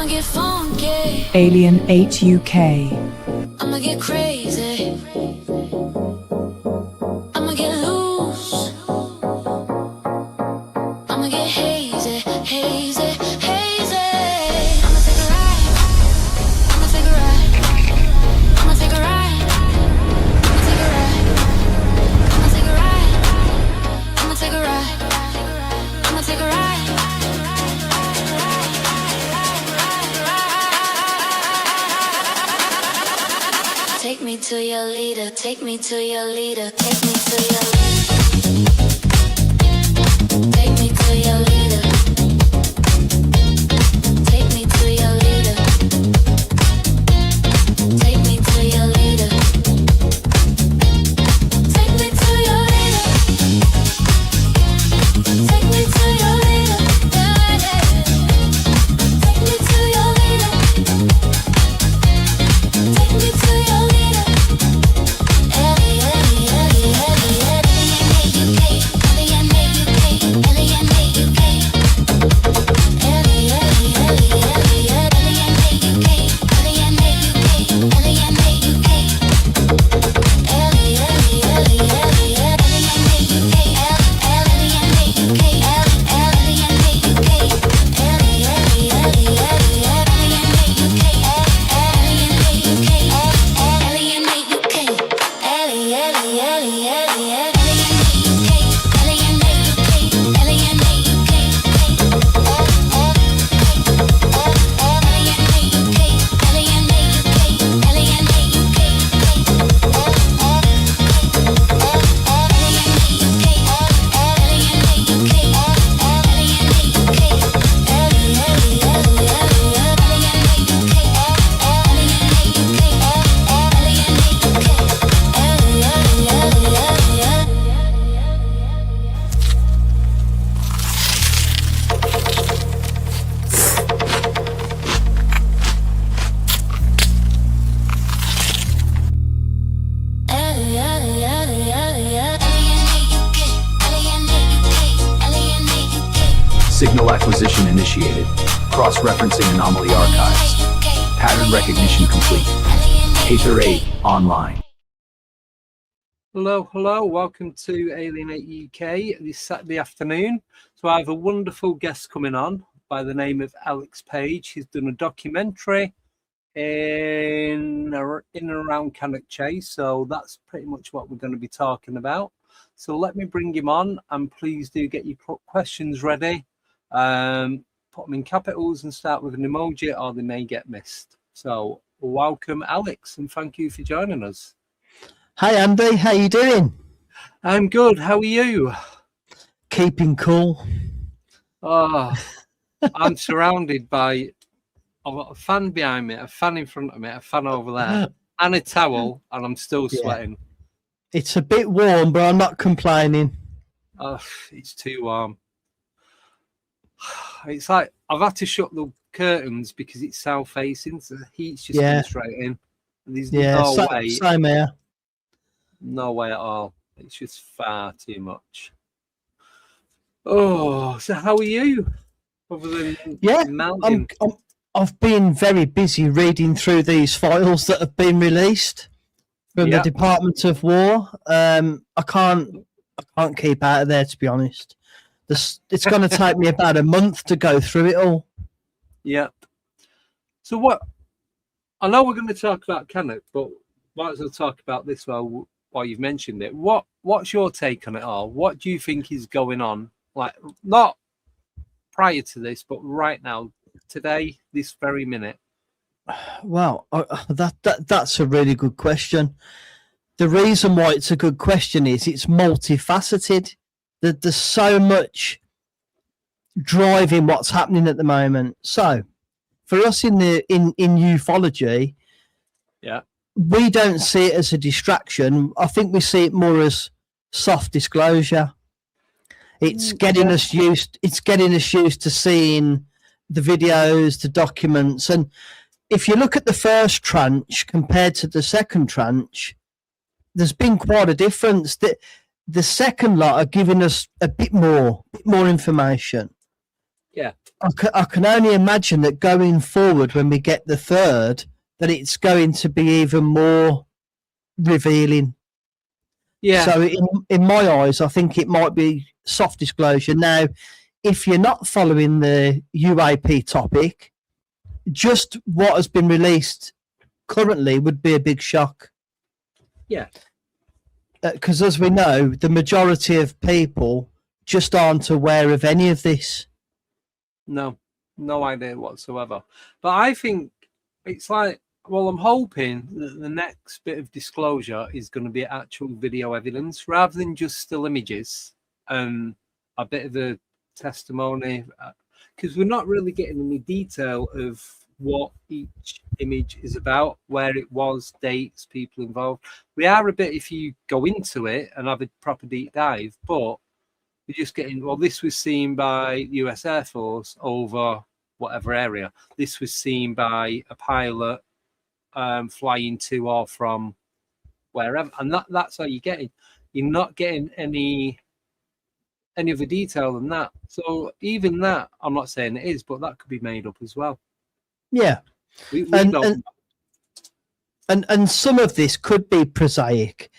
get funky. Alien 8 UK. I'ma get crazy. I'ma get loose. I'ma get hazy, hazy, hazy. I'ma take a ride. I'ma take a ride. I'ma take a ride. I'ma take a ride. I'ma take a ride. I'ma take a ride. I'ma take a ride. Take me to your leader, take me to your leader, take me to your leader. Take me to your leader. Take me to your leader. Take me to your leader. Take me to your leader. Take me to your leader. Yeah, yeah. Take me to your leader. Take me to your leader. Signal acquisition initiated. Cross-referencing anomaly archives. Pattern recognition complete. Aether 8 online. Hello, welcome to Alien 8 UK this Saturday afternoon. So I have a wonderful guest coming on by the name of Alex Page. He's done a documentary in and around Cannock Chase, so that's pretty much what we're going to be talking about. So let me bring him on, and please do get your questions ready. Put them in capitals and start with an emoji, or they may get missed. So welcome, Alex, and thank you for joining us. Hi Andy, how you doing? I'm good. How are you? Keeping cool. Oh, I'm surrounded by, I've got a fan behind me, a fan in front of me, a fan over there, and a towel, and I'm still sweating. It's a bit warm, but I'm not complaining. Oh, it's too warm. It's like I've had to shut the curtains because it's south facing, so the heat's just coming straight in. There's no way. Same here. No way at all. It's just far too much. Oh, so how are you? Other than mountain? I've been very busy reading through these files that have been released from the Department of War. I can't keep out of there, to be honest. It's going to take me about a month to go through it all. Yep. So what? I know we're going to talk about Cannock, but might as well talk about this while you've mentioned it. What's your take on it all? What do you think is going on? Like, not prior to this, but right now, today, this very minute. Well, that's a really good question. The reason why it's a good question is it's multifaceted. There's so much driving what's happening at the moment. So, for us in ufology, we don't see it as a distraction. I think we see it more as soft disclosure. It's getting us used. It's getting us used to seeing the videos, the documents, and if you look at the first tranche compared to the second tranche, there's been quite a difference. The second lot are giving us a bit more information. Yeah. I can only imagine that going forward, when we get the third, that it's going to be even more revealing. Yeah. So in my eyes, I think it might be soft disclosure. Now, if you're not following the UAP topic, just what has been released currently would be a big shock. Yeah. Because as we know, the majority of people just aren't aware of any of this. No idea whatsoever. But I think it's like, well, I'm hoping that the next bit of disclosure is going to be actual video evidence rather than just still images and a bit of a testimony, because we're not really getting any detail of what each image is about, where it was, dates, people involved. We are a bit, if you go into it and have a proper deep dive, but we're just getting, well, this was seen by the US Air Force over whatever area. This was seen by a pilot flying to or from wherever. And that's how you're getting. You're not getting any other detail than that. So even that, I'm not saying it is, but that could be made up as well. Yeah. We don't. And some of this could be prosaic.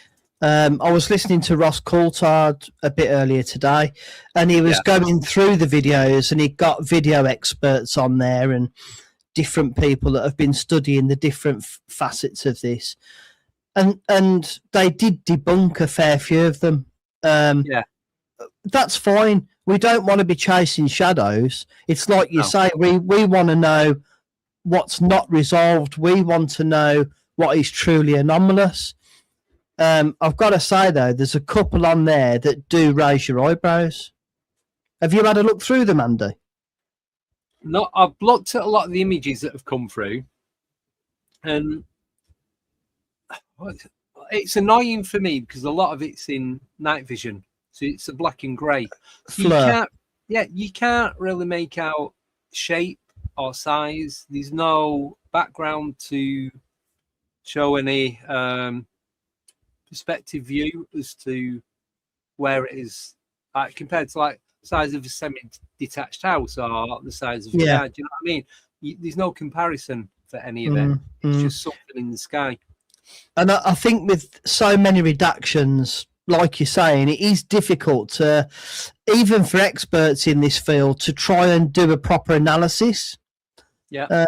I was listening to Ross Coulthard a bit earlier today, and he was going through the videos, and he got video experts on there and different people that have been studying the different facets of this, and they did debunk a fair few of them. That's fine. We don't want to be chasing shadows. It's like you say, we want to know what's not resolved. We want to know what is truly anomalous. I've got to say, though, there's a couple on there that do raise your eyebrows. Have you had a look through them, Andy? No, I've looked at a lot of the images that have come through, and it's annoying for me because a lot of it's in night vision, so it's a black and grey. So you can't really make out shape or size. There's no background to show any perspective view as to where it is, like, compared to like size of a semi-detached house or the size of a yard. Do you know what I mean? There's no comparison for any of it. It's just something in the sky. And I think with so many redactions, like you're saying, it is difficult to, even for experts in this field, to try and do a proper analysis. Yeah.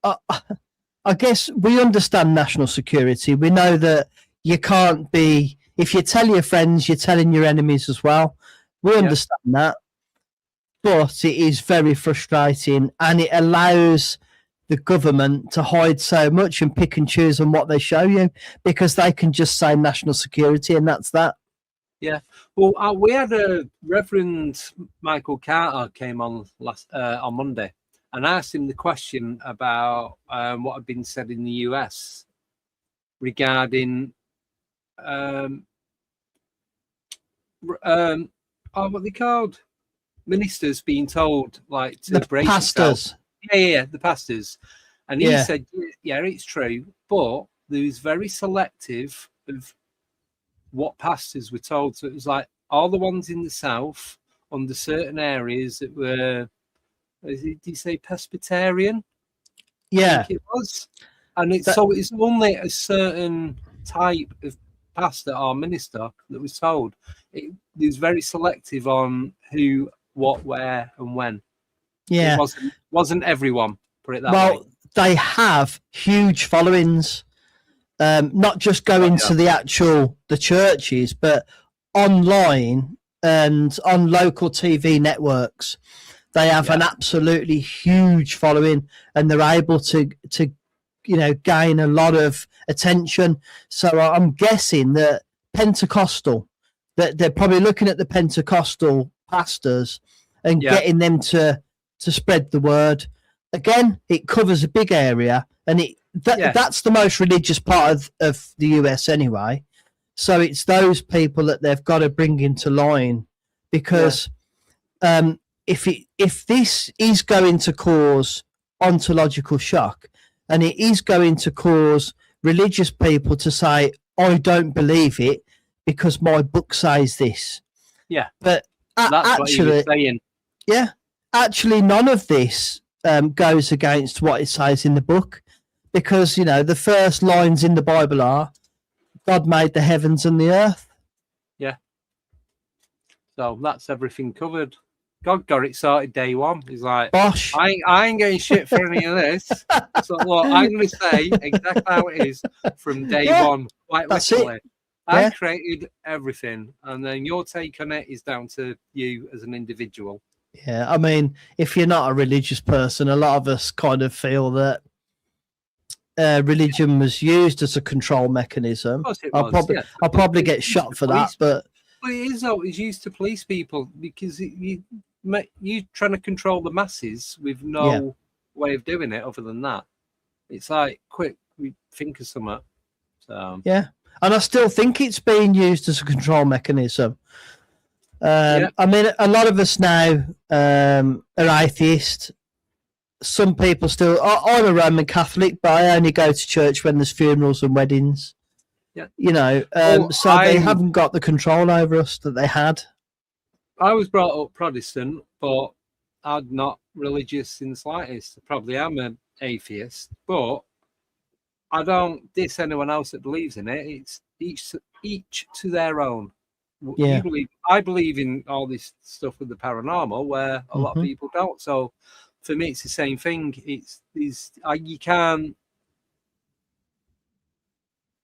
I guess we understand national security. We know that you can't be, if you tell your friends, you're telling your enemies as well. We understand that. But it is very frustrating, and it allows the government to hide so much and pick and choose on what they show you, because they can just say national security and that's that. Yeah. Well, we had a Reverend Michael Carter came on on Monday, and I asked him the question about what had been said in the US regarding what are they called? Ministers being told, like, to The brace pastors. themselves. The pastors. And he said, yeah, it's true, but there was very selective of what pastors were told. So it was like all the ones in the south under certain areas that were, did he say Presbyterian? Yeah. I think it was. And so it's only a certain type of pastor or minister that was told. It was very selective on who, what, where, and when. Yeah. It wasn't everyone, put it that way. Well, they have huge followings, not just going to the churches, but online and on local TV networks. They have an absolutely huge following, and they're able to gain a lot of attention. So I'm guessing that Pentecostal, that they're probably looking at the Pentecostal pastors and getting them to spread the word. Again, it covers a big area, and that's the most religious part of the US anyway. So it's those people that they've got to bring into line, because if this is going to cause ontological shock, and it is going to cause religious people to say, I don't believe it because my book says this. Yeah. But that's actually, what he was saying. Yeah. actually none of this goes against what it says in the book, because the first lines in the Bible are, God made the heavens and the earth. Yeah. So that's everything covered. God got it sorted day one. He's like, Bosh. I ain't getting shit for any of this. So look, I'm going to say exactly how it is from day Yeah, one. Quite that's literally. it. I Yeah. created everything, and then your take on it is down to you as an individual. Yeah, I mean, if you're not a religious person, a lot of us kind of feel that religion was used as a control mechanism. Of course it I'll was, probably, yeah. I'll probably It's get used shot to for police- that, but But it is though. It's used to police people because you trying to control the masses with no way of doing it other than that. It's like, quick, we think of something. So yeah, and I still think it's being used as a control mechanism. I mean, a lot of us now are atheist. Some people still. I'm a Roman Catholic, but I only go to church when there's funerals and weddings. Yeah. So they haven't got the control over us that they had. I was brought up Protestant, but I'm not religious in the slightest. I probably am an atheist, but I don't diss anyone else that believes in it. It's each to their own. Yeah. I believe in all this stuff with the paranormal, where a lot of people don't. So for me, it's the same thing. You can't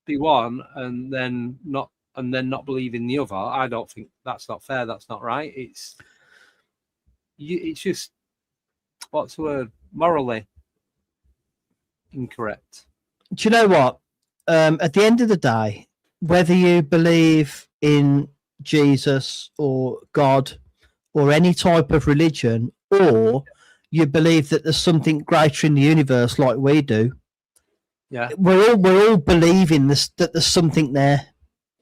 be one and then not believe in the other. I don't think that's not fair. That's not right. It's just, what's the word? Morally incorrect. Do you know what? At the end of the day, whether you believe in Jesus or God or any type of religion, or you believe that there's something greater in the universe like we do, we're all believing this, that there's something there.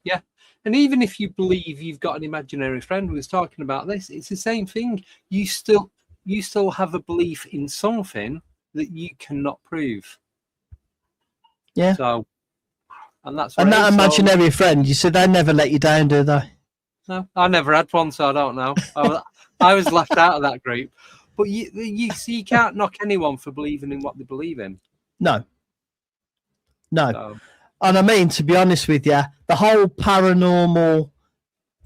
Yeah. And even if you believe you've got an imaginary friend who was talking about this, it's the same thing. You still have a belief in something that you cannot prove. Yeah. So, and that's and that imaginary friend, you said they never let you down, do they? No, I never had one, so I don't know. I was left out of that group. But you can't knock anyone for believing in what they believe in. No. So, And I mean, to be honest with you, the whole paranormal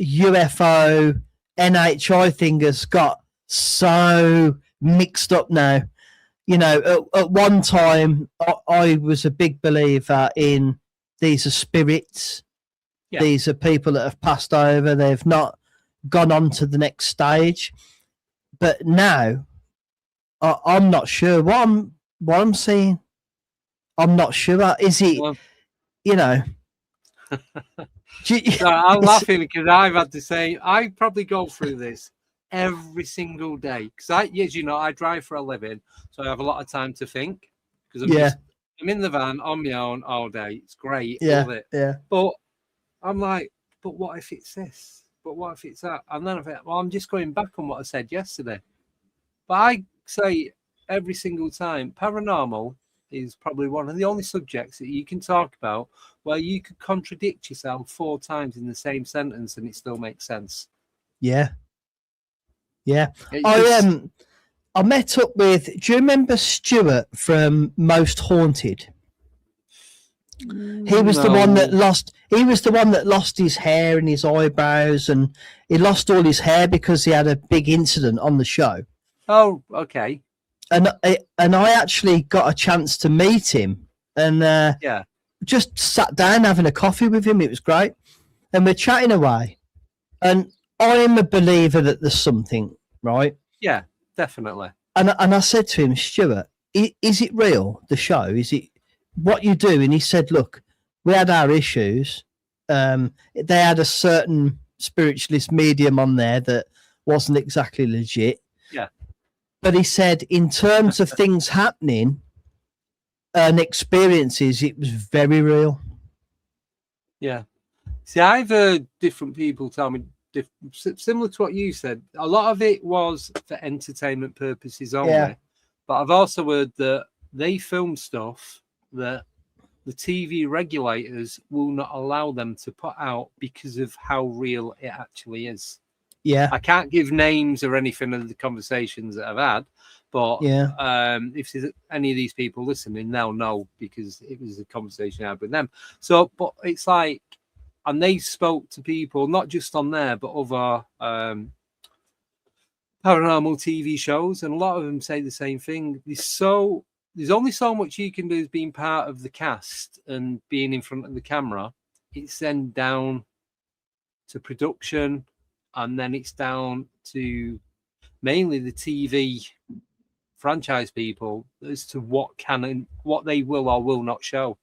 UFO NHI thing has got so mixed up now. At one time, I was a big believer in these are spirits. Yeah. These are people that have passed over. They've not gone on to the next stage. But now, I'm not sure what I'm seeing. I'm not sure. Is it, So I'm laughing because I've had to say, I probably go through this every single day. Because I drive for a living, so I have a lot of time to think. Because I'm in the van on my own all day. It's great. Love it. Yeah. But I'm like, but what if it's this? But what if it's that? And then I think, well, I'm just going back on what I said yesterday. But I say every single time, paranormal is probably one of the only subjects that you can talk about where you could contradict yourself 4 times in the same sentence and it still makes sense. Yeah. I met up with, do you remember Stuart from Most Haunted? He was the one that lost his hair and his eyebrows, and he lost all his hair because he had a big incident on the show. Oh, okay. And I actually got a chance to meet him, and just sat down having a coffee with him. It was great, and we're chatting away. And I'm a believer that there's something, right? Yeah, definitely. And I said to him, Stuart, is it real? The show, is it what you do? And he said, look, we had our issues. They had a certain spiritualist medium on there that wasn't exactly legit. Yeah. But he said, in terms of things happening and experiences, it was very real. Yeah. See, I've heard different people tell me, similar to what you said, a lot of it was for entertainment purposes only. Yeah. But I've also heard that they film stuff that the TV regulators will not allow them to put out because of how real it actually is. Yeah. I can't give names or anything of the conversations that I've had, but Yeah. if there's any of these people listening, they'll know because it was a conversation I had with them. So, but it's like, and they spoke to people not just on there, but other paranormal TV shows, and a lot of them say the same thing. There's only so much you can do as being part of the cast and being in front of the camera. It's then down to production, and then it's down to mainly the TV franchise people as to what they will or will not show.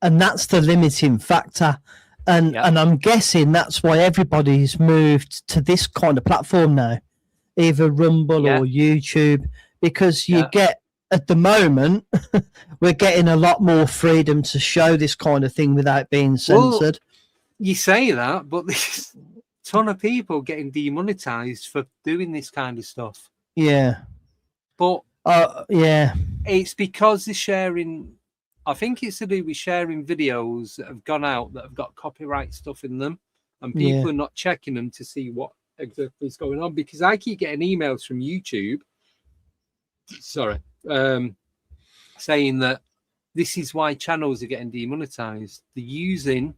And that's the limiting factor. And I'm guessing that's why everybody's moved to this kind of platform now, either Rumble or YouTube, because you get, at the moment, we're getting a lot more freedom to show this kind of thing without being censored. Well, you say that, but there's a ton of people getting demonetized for doing this kind of stuff. Yeah. But yeah, it's because they're sharing, I think it's to do with sharing videos that have gone out that have got copyright stuff in them, and people are not checking them to see what exactly is going on, because I keep getting emails from YouTube saying that this is why channels are getting demonetized. They're using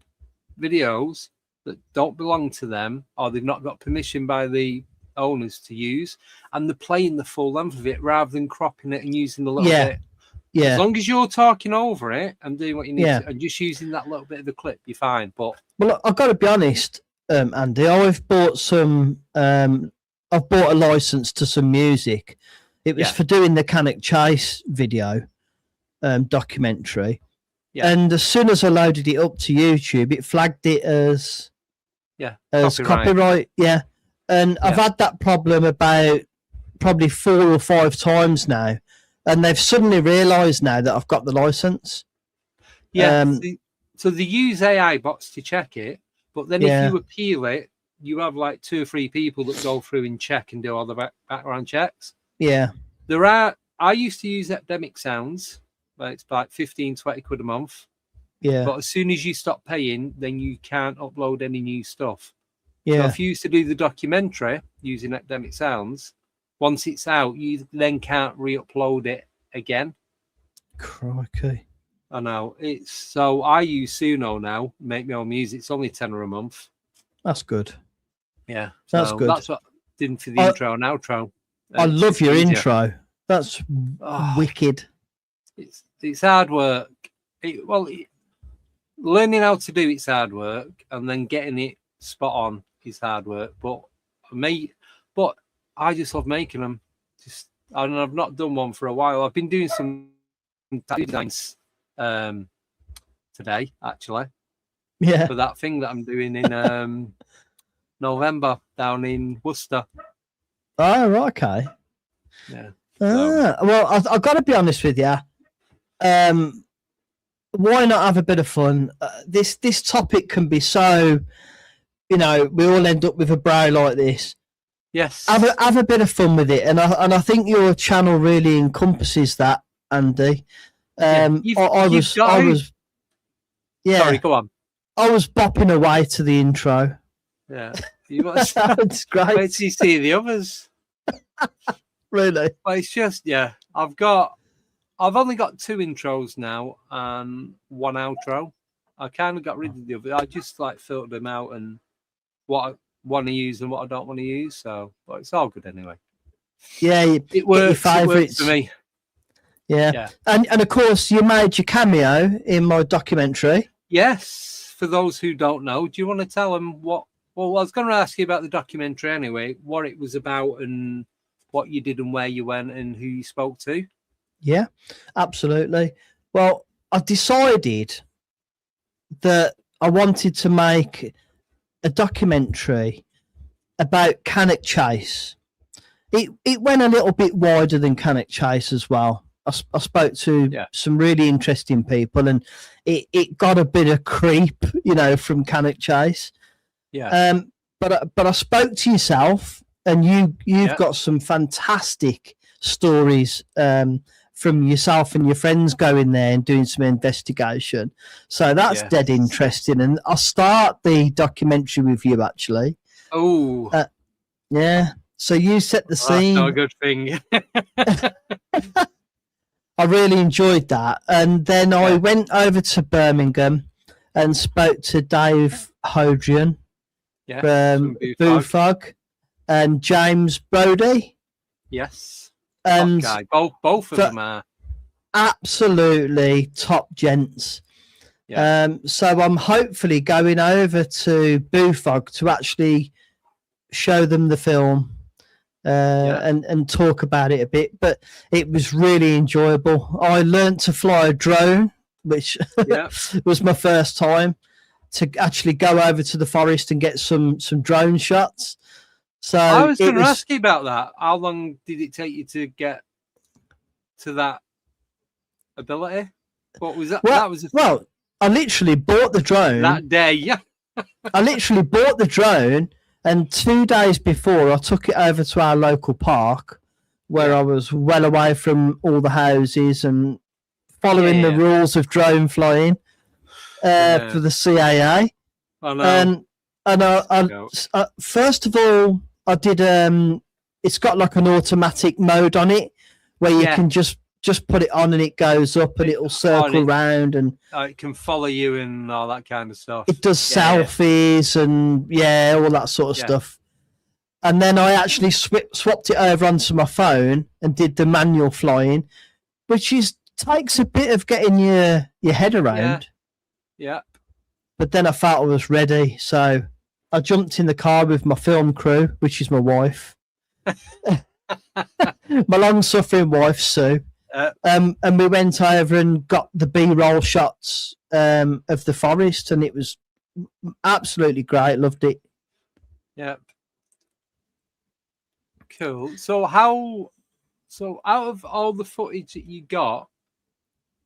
videos that don't belong to them, or they've not got permission by the owners to use, and they're playing the full length of it rather than cropping it and using a little bit. Yeah. As long as you're talking over it and doing what you need to, and just using that little bit of the clip, you're fine. But well, I've got to be honest, Andy, I've bought a license to some music. It was for doing the Cannock Chase video documentary. Yeah. And as soon as I loaded it up to YouTube, it flagged it as copyright. Yeah. And I've had that problem about probably 4 or 5 times now. And they've suddenly realised now that I've got the license. Yeah. So they use AI bots to check it. But then if you appeal it, you have like 2 or 3 people that go through and check and do all the background checks. Yeah. I used to use Epidemic Sounds. It's like 15-20 quid a month. Yeah. But as soon as you stop paying, then you can't upload any new stuff. Yeah. So if you used to do the documentary using Epidemic Sounds, once it's out, you then can't re-upload it again. Crikey. I know. So I use Suno now, make my own music. It's only £10 a month. That's good. Yeah. That's good. That's what I did for the intro and outro. I love your intro. That's wicked. It's hard work. Learning how to do it's hard work, and then getting it spot on is hard work. But I just love making them. I've not done one for a while. I've been doing some designs today, actually. Yeah. For that thing that I'm doing in November down in Worcester. Oh, right, okay. Yeah. Well, I've got to be honest with you. Why not have a bit of fun? This topic can be so, we all end up with a brow like this. Yes. Have a bit of fun with it, and I think your channel really encompasses that, Andy. Sorry, go on. I was bopping away to the intro. Yeah. You must It's great. wait till you see the others. Really? But it's just, I've only got 2 intros now and 1 outro. I kind of got rid of the other. I just filtered them out and what I want to use and what I don't want to use. So, but it's all good anyway. Yeah, it works for me. Yeah. And of course, you made your cameo in my documentary. Yes. For those who don't know, do you want to tell them what? Well, I was going to ask you about the documentary anyway, what it was about and what you did and where you went and who you spoke to. Yeah, absolutely. Well, I decided that I wanted to make a documentary about Cannock Chase. It went a little bit wider than Cannock Chase as well. I spoke to some really interesting people, and it got a bit of creep, from Cannock Chase. Yeah. But I spoke to yourself, and you've got some fantastic stories from yourself and your friends going there and doing some investigation. So that's dead interesting. And I'll start the documentary with you, actually. Oh, Yeah. So you set the Well, that's not a scene. good thing. I really enjoyed that. And then I Yeah. went over to Birmingham and spoke to Dave Hodrian Yeah. from Some boo fog. Bufog and James Brody. Yes. And Top guy. Both of for- them are. absolutely top gents. Yeah. So I'm hopefully going over to Bufog to actually show them the film and talk about it a bit. But it was really enjoyable. I learned to fly a drone, which Yeah. was my first time to actually go over to the forest and get some drone shots. So I was it going to ask you about that. How long did it take you to get to that ability? What was that? That was well, I literally bought the drone that day. Yeah. I literally bought the drone, and 2 days before, I took it over to our local park where I was well away from all the houses and following the rules of drone flying for the CAA. I know. And I first of all, I did. It's got like an automatic mode on it where you can just put it on and it goes up and it'll circle round and it can follow you and all that kind of stuff. it does selfies and all that sort of stuff. And then I actually swapped it over onto my phone and did the manual flying, which takes a bit of getting your head around. Yeah. But then I felt I was ready, so I jumped in the car with my film crew, which is my wife, my long-suffering wife Sue. And we went over and got the B-roll shots of the forest, and it was absolutely great. Loved it. Yeah. Cool. So out of all the footage that you got,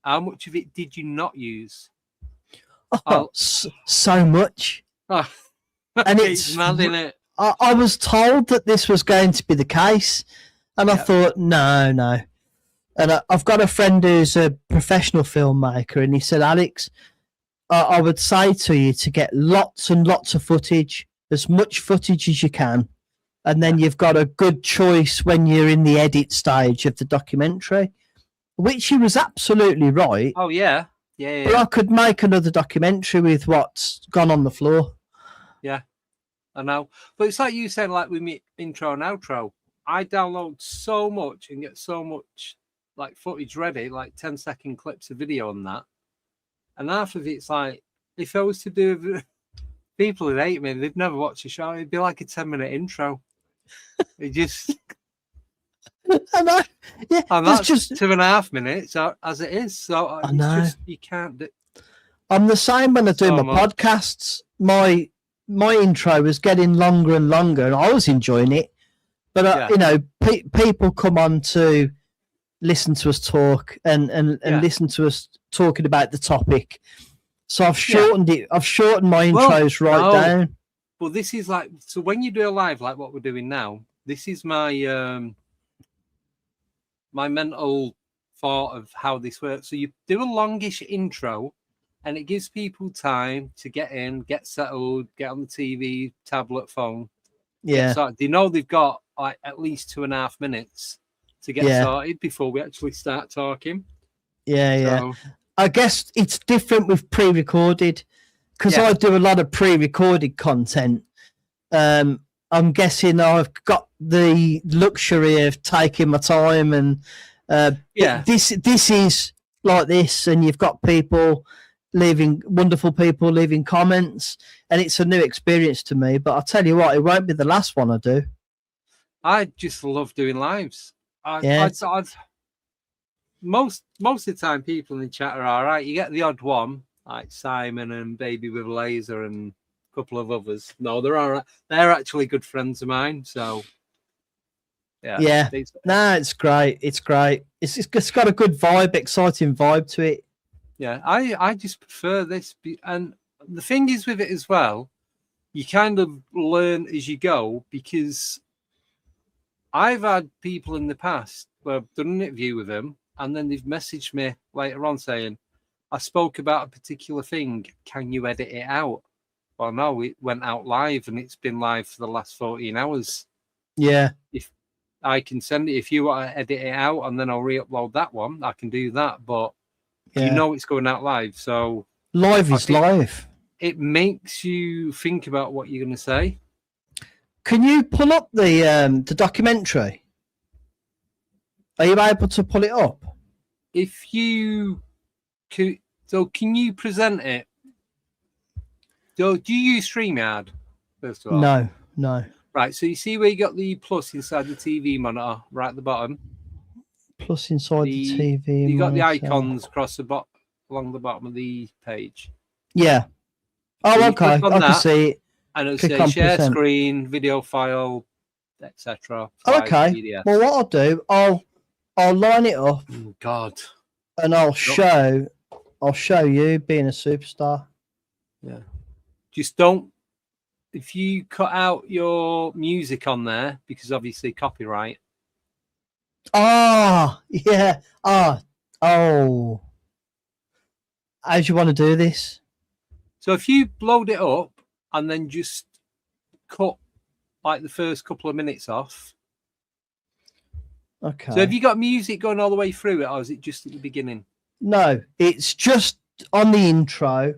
how much of it did you not use? So much. And it's mad, isn't it? I was told that this was going to be the case, and I thought, no. And I've got a friend who's a professional filmmaker, and he said, Alex, I would say to you to get lots and lots of footage, as much footage as you can, and then you've got a good choice when you're in the edit stage of the documentary, which he was absolutely right. Oh, yeah. But I could make another documentary with what's gone on the floor. Yeah, I know. But it's like you said, like with me intro and outro, I download so much and get so much like footage ready, like 10-second clips of video on that. And half of it's like, if I was to do, people that hate me, they'd never watch a show. It'd be like a 10-minute intro. It just... I know. Yeah, and that's just 2.5 minutes as it is. So I know. You can't do. I'm the same when I do my podcasts. My intro was getting longer and longer, and I was enjoying it. But people come on to listen to us talk and listen to us talking about the topic. So I've shortened it. I've shortened my intros down. But this is like, so when you do a live like what we're doing now, this is my my mental thought of how this works. So you do a longish intro, and it gives people time to get in, get settled, get on the TV, tablet, phone. Yeah. So they know they've got like at least 2.5 minutes to get started before we actually start talking. Yeah. I guess it's different with pre-recorded because I do a lot of pre-recorded content. I'm guessing I've got the luxury of taking my time, and this is like this, and you've got wonderful people leaving comments, and it's a new experience to me. But I'll tell you what, it won't be the last one I do. I just love doing lives. Most of the time, people in the chat are all right. You get the odd one, like Simon and Baby with a Laser and a couple of others. No, they're all right. They're actually good friends of mine. So, it's great. It's great. It's got a good vibe, exciting vibe to it. Yeah, I just prefer this. And the thing is with it as well, you kind of learn as you go, because I've had people in the past where I've done an interview with them, and then they've messaged me later on saying, I spoke about a particular thing. Can you edit it out? Well, no, it went out live, and it's been live for the last 14 hours. Yeah. If I can send it, if you want to edit it out and then I'll re-upload that one, I can do that. But Yeah. you know it's going out live, so Live is live. It makes you think about what you're going to say. Can you pull up the documentary? Are you able to pull it up? If you could, so can you present it? Do you use StreamYard first of all? No. Right, so you see where you got the plus inside the TV monitor, right at the bottom. Plus inside the TV. You got the monitor. icons across the along the bottom of the page. Yeah. Oh, So you okay. click on I can that, see it. and it'll Click say on share present. screen, video file, etc. Okay. Well, what I'll do, I'll line it up, Oh God. and I'll show you being a superstar. Yeah. Just don't. If you cut out your music on there, because obviously copyright. Ah, yeah. Oh. How do you want to do this? So if you load it up and then just cut like the first couple of minutes off. Okay. So have you got music going all the way through it, or is it just at the beginning? No, it's just on the intro.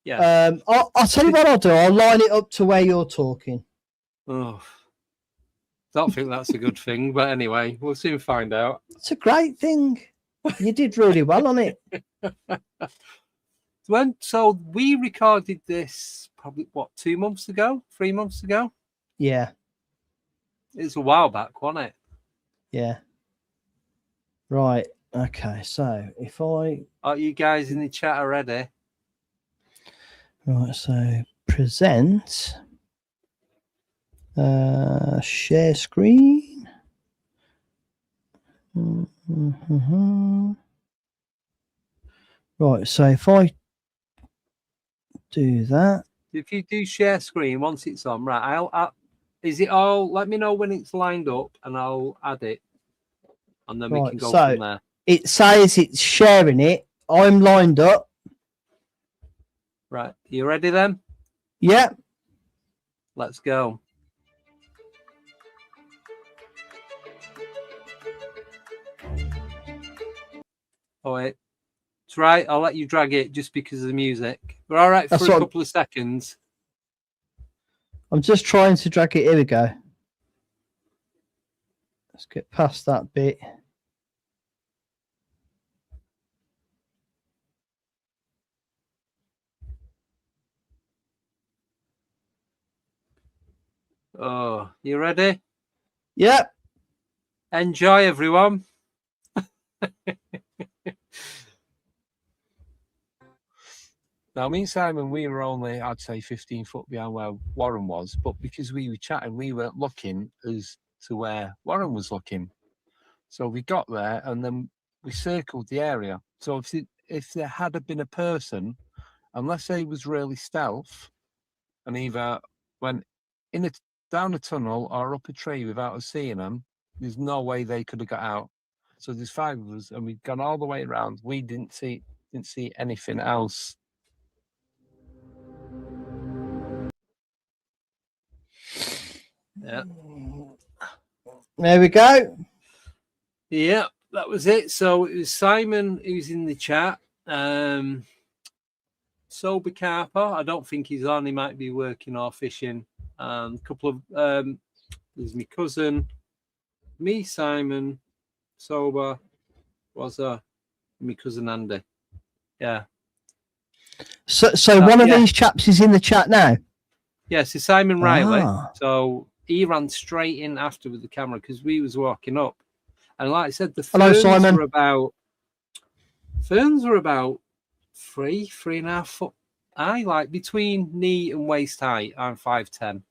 Yeah. I'll tell you what I'll do. I'll line it up to where you're talking. Oh, don't think that's a good thing, but anyway, we'll soon find out. It's a great thing. You did really well on it. So we recorded this probably 3 months ago. Yeah. It's a while back, wasn't it? Yeah. Right. Okay. So if I Are you guys in the chat already? right, so present, share screen. Right. So if I do that, If you do share screen once it's on, right? Is it all? Let me know when it's lined up, and I'll add it, and then we can go from there. It says it's sharing it. I'm lined up. Right, you ready then? Yeah. Let's go. Oh wait, it's right. I'll let you drag it just because of the music. We're all right for a couple of seconds. I'm just trying to drag it. Here we go. Let's get past that bit. Oh, you ready? Yep. Enjoy, everyone. Now, me and Simon, we were only, I'd say, 15 foot behind where Warren was, but because we were chatting, we weren't looking as to where Warren was looking. So we got there, and then we circled the area. So if there had been a person, unless they was really stealth, and either went down a tunnel or up a tree without us seeing them, there's no way they could have got out. So there's 5 of us, and we'd gone all the way around. We didn't see anything else. Yeah. There we go. Yeah, that was it. So it was Simon who's in the chat. Sober Carper, I don't think he's on. He might be working or fishing. A couple of there's my cousin, me, Simon, Sober, was my cousin Andy. Yeah. So one of these chaps is in the chat now. Yes, it's Simon Riley. So he ran straight in after with the camera because we was walking up, and like I said, the ferns were about 3.5 foot high, like between knee and waist height. I'm 5'10",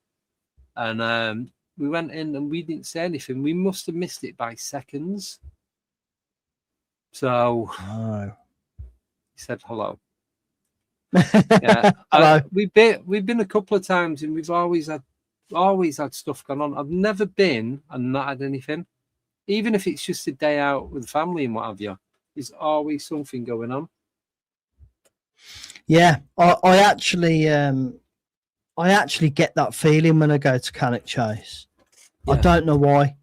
and we went in and we didn't say anything. We must have missed it by seconds. So he said hello. Yeah, hello. We've been a couple of times, and we've always had stuff going on. I've never been and not had anything, even if it's just a day out with family and what have you. There's always something going on. Yeah, I actually get that feeling when I go to Cannock Chase. I don't know why.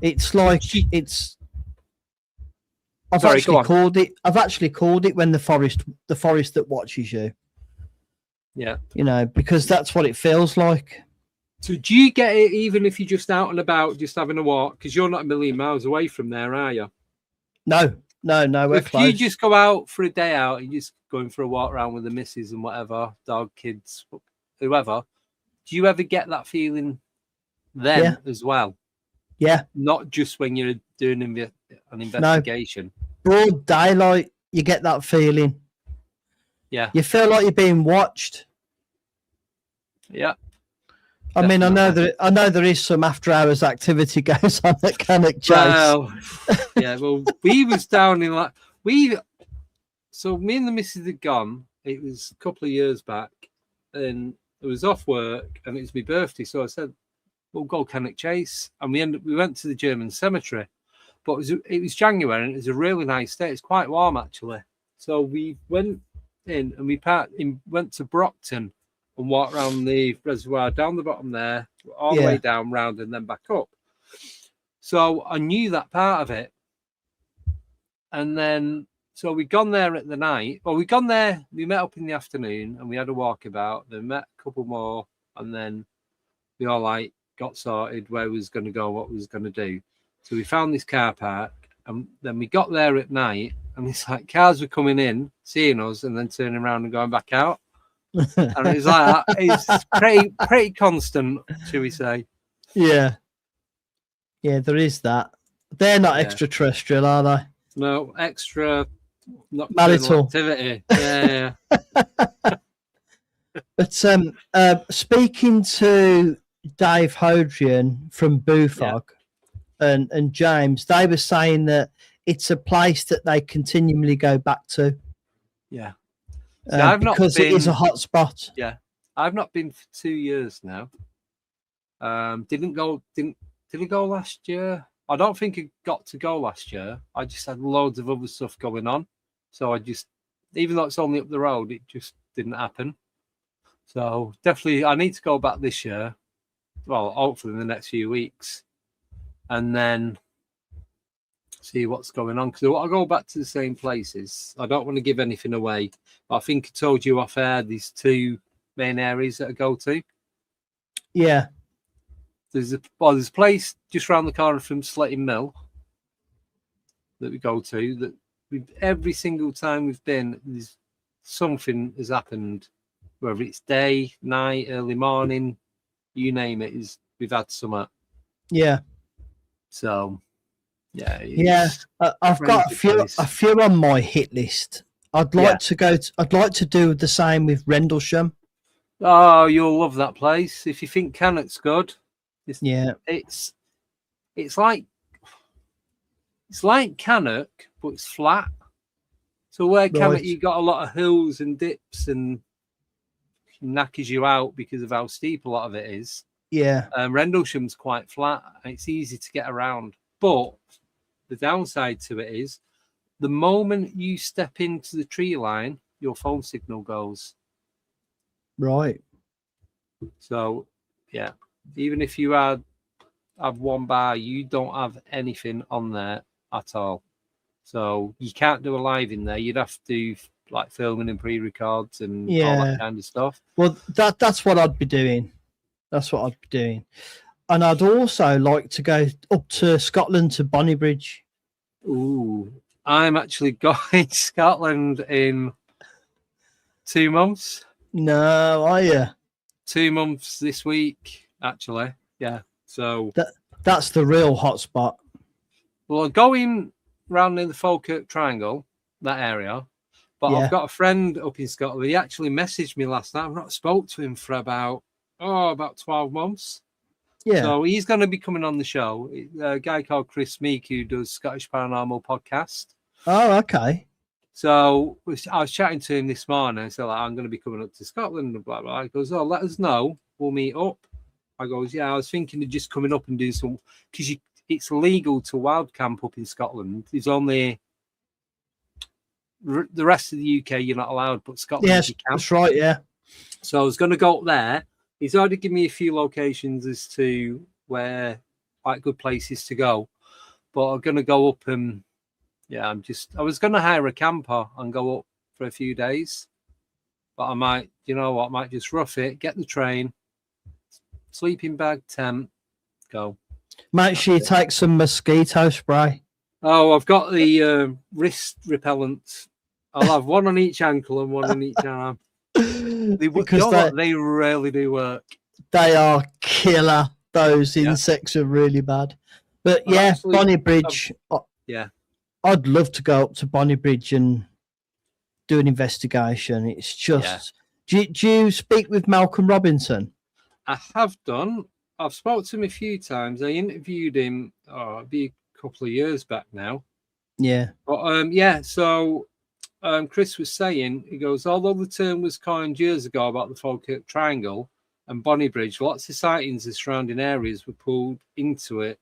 It's like it's. I've actually called it. I've actually called it when the forest that watches you. Yeah. You know, because that's what it feels like. So do you get it even if you're just out and about, just having a walk? Because you're not a million miles away from there, are you? No, we're if close. you just go out for a day out and you're just going for a walk around with the missus and whatever, dog, kids, whoever, do you ever get that feeling then as well? Yeah. Not just when you're doing an investigation. No. Broad daylight, you get that feeling. Yeah. You feel like you're being watched. Yeah. I mean, I know there is some after hours activity goes on at Cannock Chase. Well, yeah, well, we was down in so me and the missus had gone. It was a couple of years back, and it was off work, and it was my birthday. So I said, "We'll go Cannock Chase," and we went to the German cemetery. But it was January, and it was a really nice day. It's quite warm actually. So we went in, and we went to Brockton. And walk around the reservoir, down the bottom there, all the way down, round, and then back up. So I knew that part of it. And then, so we'd gone there at the night. Well, we'd gone there, we met up in the afternoon, and we had a walkabout. Then met a couple more, and then we all got sorted where we was going to go, what we was going to do. So we found this car park, and then we got there at night, and it's like cars were coming in, seeing us, and then turning around and going back out. And it's like that. It's pretty constant, shall we say? Yeah, there is that. They're not extraterrestrial, are they? No, extra marital activity. Yeah. But speaking to Dave Hodrian from Bufog and James, they were saying that it's a place that they continually go back to. Yeah. Because it is a hot spot. Yeah, I've not been for 2 years now. Didn't go last year. I don't think it got to go last year. I just had loads of other stuff going on, so even though it's only up the road, it just didn't happen. So definitely, I need to go back this year. Well, hopefully in the next few weeks, and then see what's going on, because I want to go back to the same places. I don't want to give anything away, but I think I told you off air these two main areas that I go to. Yeah. There's a place just around the corner from Sletting Mill that we go to that every single time we've been, there's something has happened, whether it's day, night, early morning, you name it, we've had something. Yeah. So I've got a few on my hit list. I'd like to do the same with Rendlesham. Oh, you'll love that place if you think Cannock's good. It's like Cannock, but it's flat. So where Cannock, you got a lot of hills and dips and knackers you out because of how steep a lot of it is. Yeah. Rendlesham's quite flat and it's easy to get around. But the downside to it is the moment you step into the tree line, your phone signal goes. Right. So, yeah, even if you have one bar, you don't have anything on there at all. So you can't do a live in there. You'd have to do like filming and pre-records and all that kind of stuff. Well, that's what I'd be doing. That's what I'd be doing. And I'd also like to go up to Scotland to Bonnybridge. Ooh, I'm actually going to Scotland in 2 months. No, are you? 2 months this week, actually. Yeah. So that's the real hotspot. Well, I'm going round in the Falkirk Triangle, that area. But I've got a friend up in Scotland. He actually messaged me last night. I've not spoke to him for about 12 months. Yeah. So he's going to be coming on the show. A guy called Chris Meek who does Scottish Paranormal podcast. Oh, okay. So I was chatting to him this morning. I said, I'm going to be coming up to Scotland and blah, blah. He goes, oh, let us know. We'll meet up. I goes, yeah, I was thinking of just coming up and doing some, because it's legal to wild camp up in Scotland. There's only the rest of the UK you're not allowed, but Scotland you can. That's right, yeah. So I was going to go up there. He's already given me a few locations as to where quite good places to go. But I'm going to go up and, yeah, I was going to hire a camper and go up for a few days. But I might, you know what, I might just rough it, get the train, sleeping bag, tent, go. Make sure you take some mosquito spray. Oh, I've got the wrist repellent. I'll have one on each ankle and one on each arm. They really do work. They are killer. Those insects are really bad. But Bonnie Bridge. I'd love to go up to Bonnie Bridge and do an investigation. It's just. Do you speak with Malcolm Robinson? I have done. I've spoken to him a few times. I interviewed him. It'd be a couple of years back now. Yeah. But so Chris was saying, he goes, although the term was coined years ago about the Falkirk Triangle and Bonnie Bridge, lots of sightings in surrounding areas were pulled into it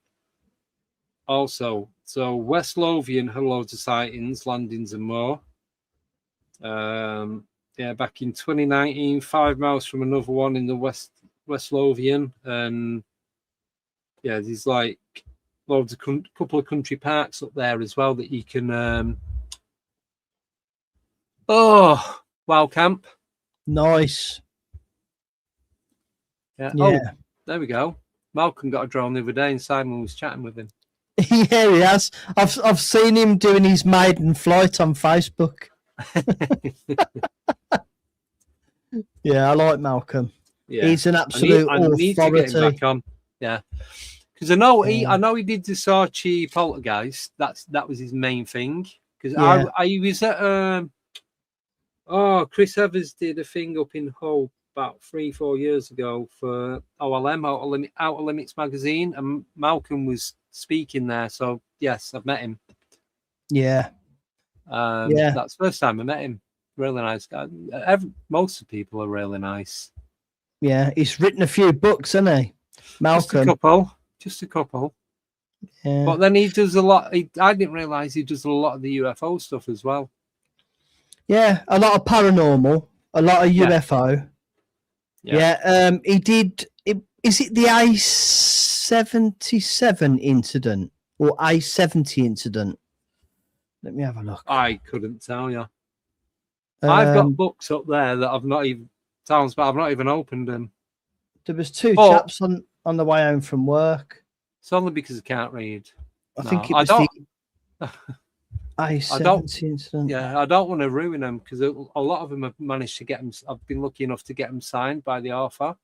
also. So West Lothian had loads of sightings, landings and more. Back in 2019, 5 miles from another one in the West Lothian. And there's like loads of couple of country parks up there as well that you can wild camp. Nice. Yeah. Oh, there we go. Malcolm got a drone the other day and Simon was chatting with him. Yeah, he has. I've seen him doing his maiden flight on Facebook. Yeah, I like Malcolm. Yeah. He's an absolute I need to get him back on. Yeah. Because I know he did the Saatchi poltergeist. That was his main thing. Because I was at Chris Evers did a thing up in Hull about 3-4 years ago for OLM, Outer Limits magazine, and Malcolm was speaking there. So yes, I've met him. Yeah. That's the first time I met him. Really nice guy. Most of the people are really nice. Yeah, he's written a few books, hasn't he? Malcolm. Just a couple. Yeah. But then he does a lot. I didn't realise he does a lot of the UFO stuff as well. Yeah, a lot of paranormal, a lot of UFO. Yeah. He did. Is it the A77 incident or A70 incident? Let me have a look. I couldn't tell you. I've got books up there that I've not even opened them. There was two chaps on the way home from work. It's only because I can't read. I think it was the A70 incident. Yeah, I don't want to ruin them because a lot of them have managed to get them. I've been lucky enough to get them signed by the author.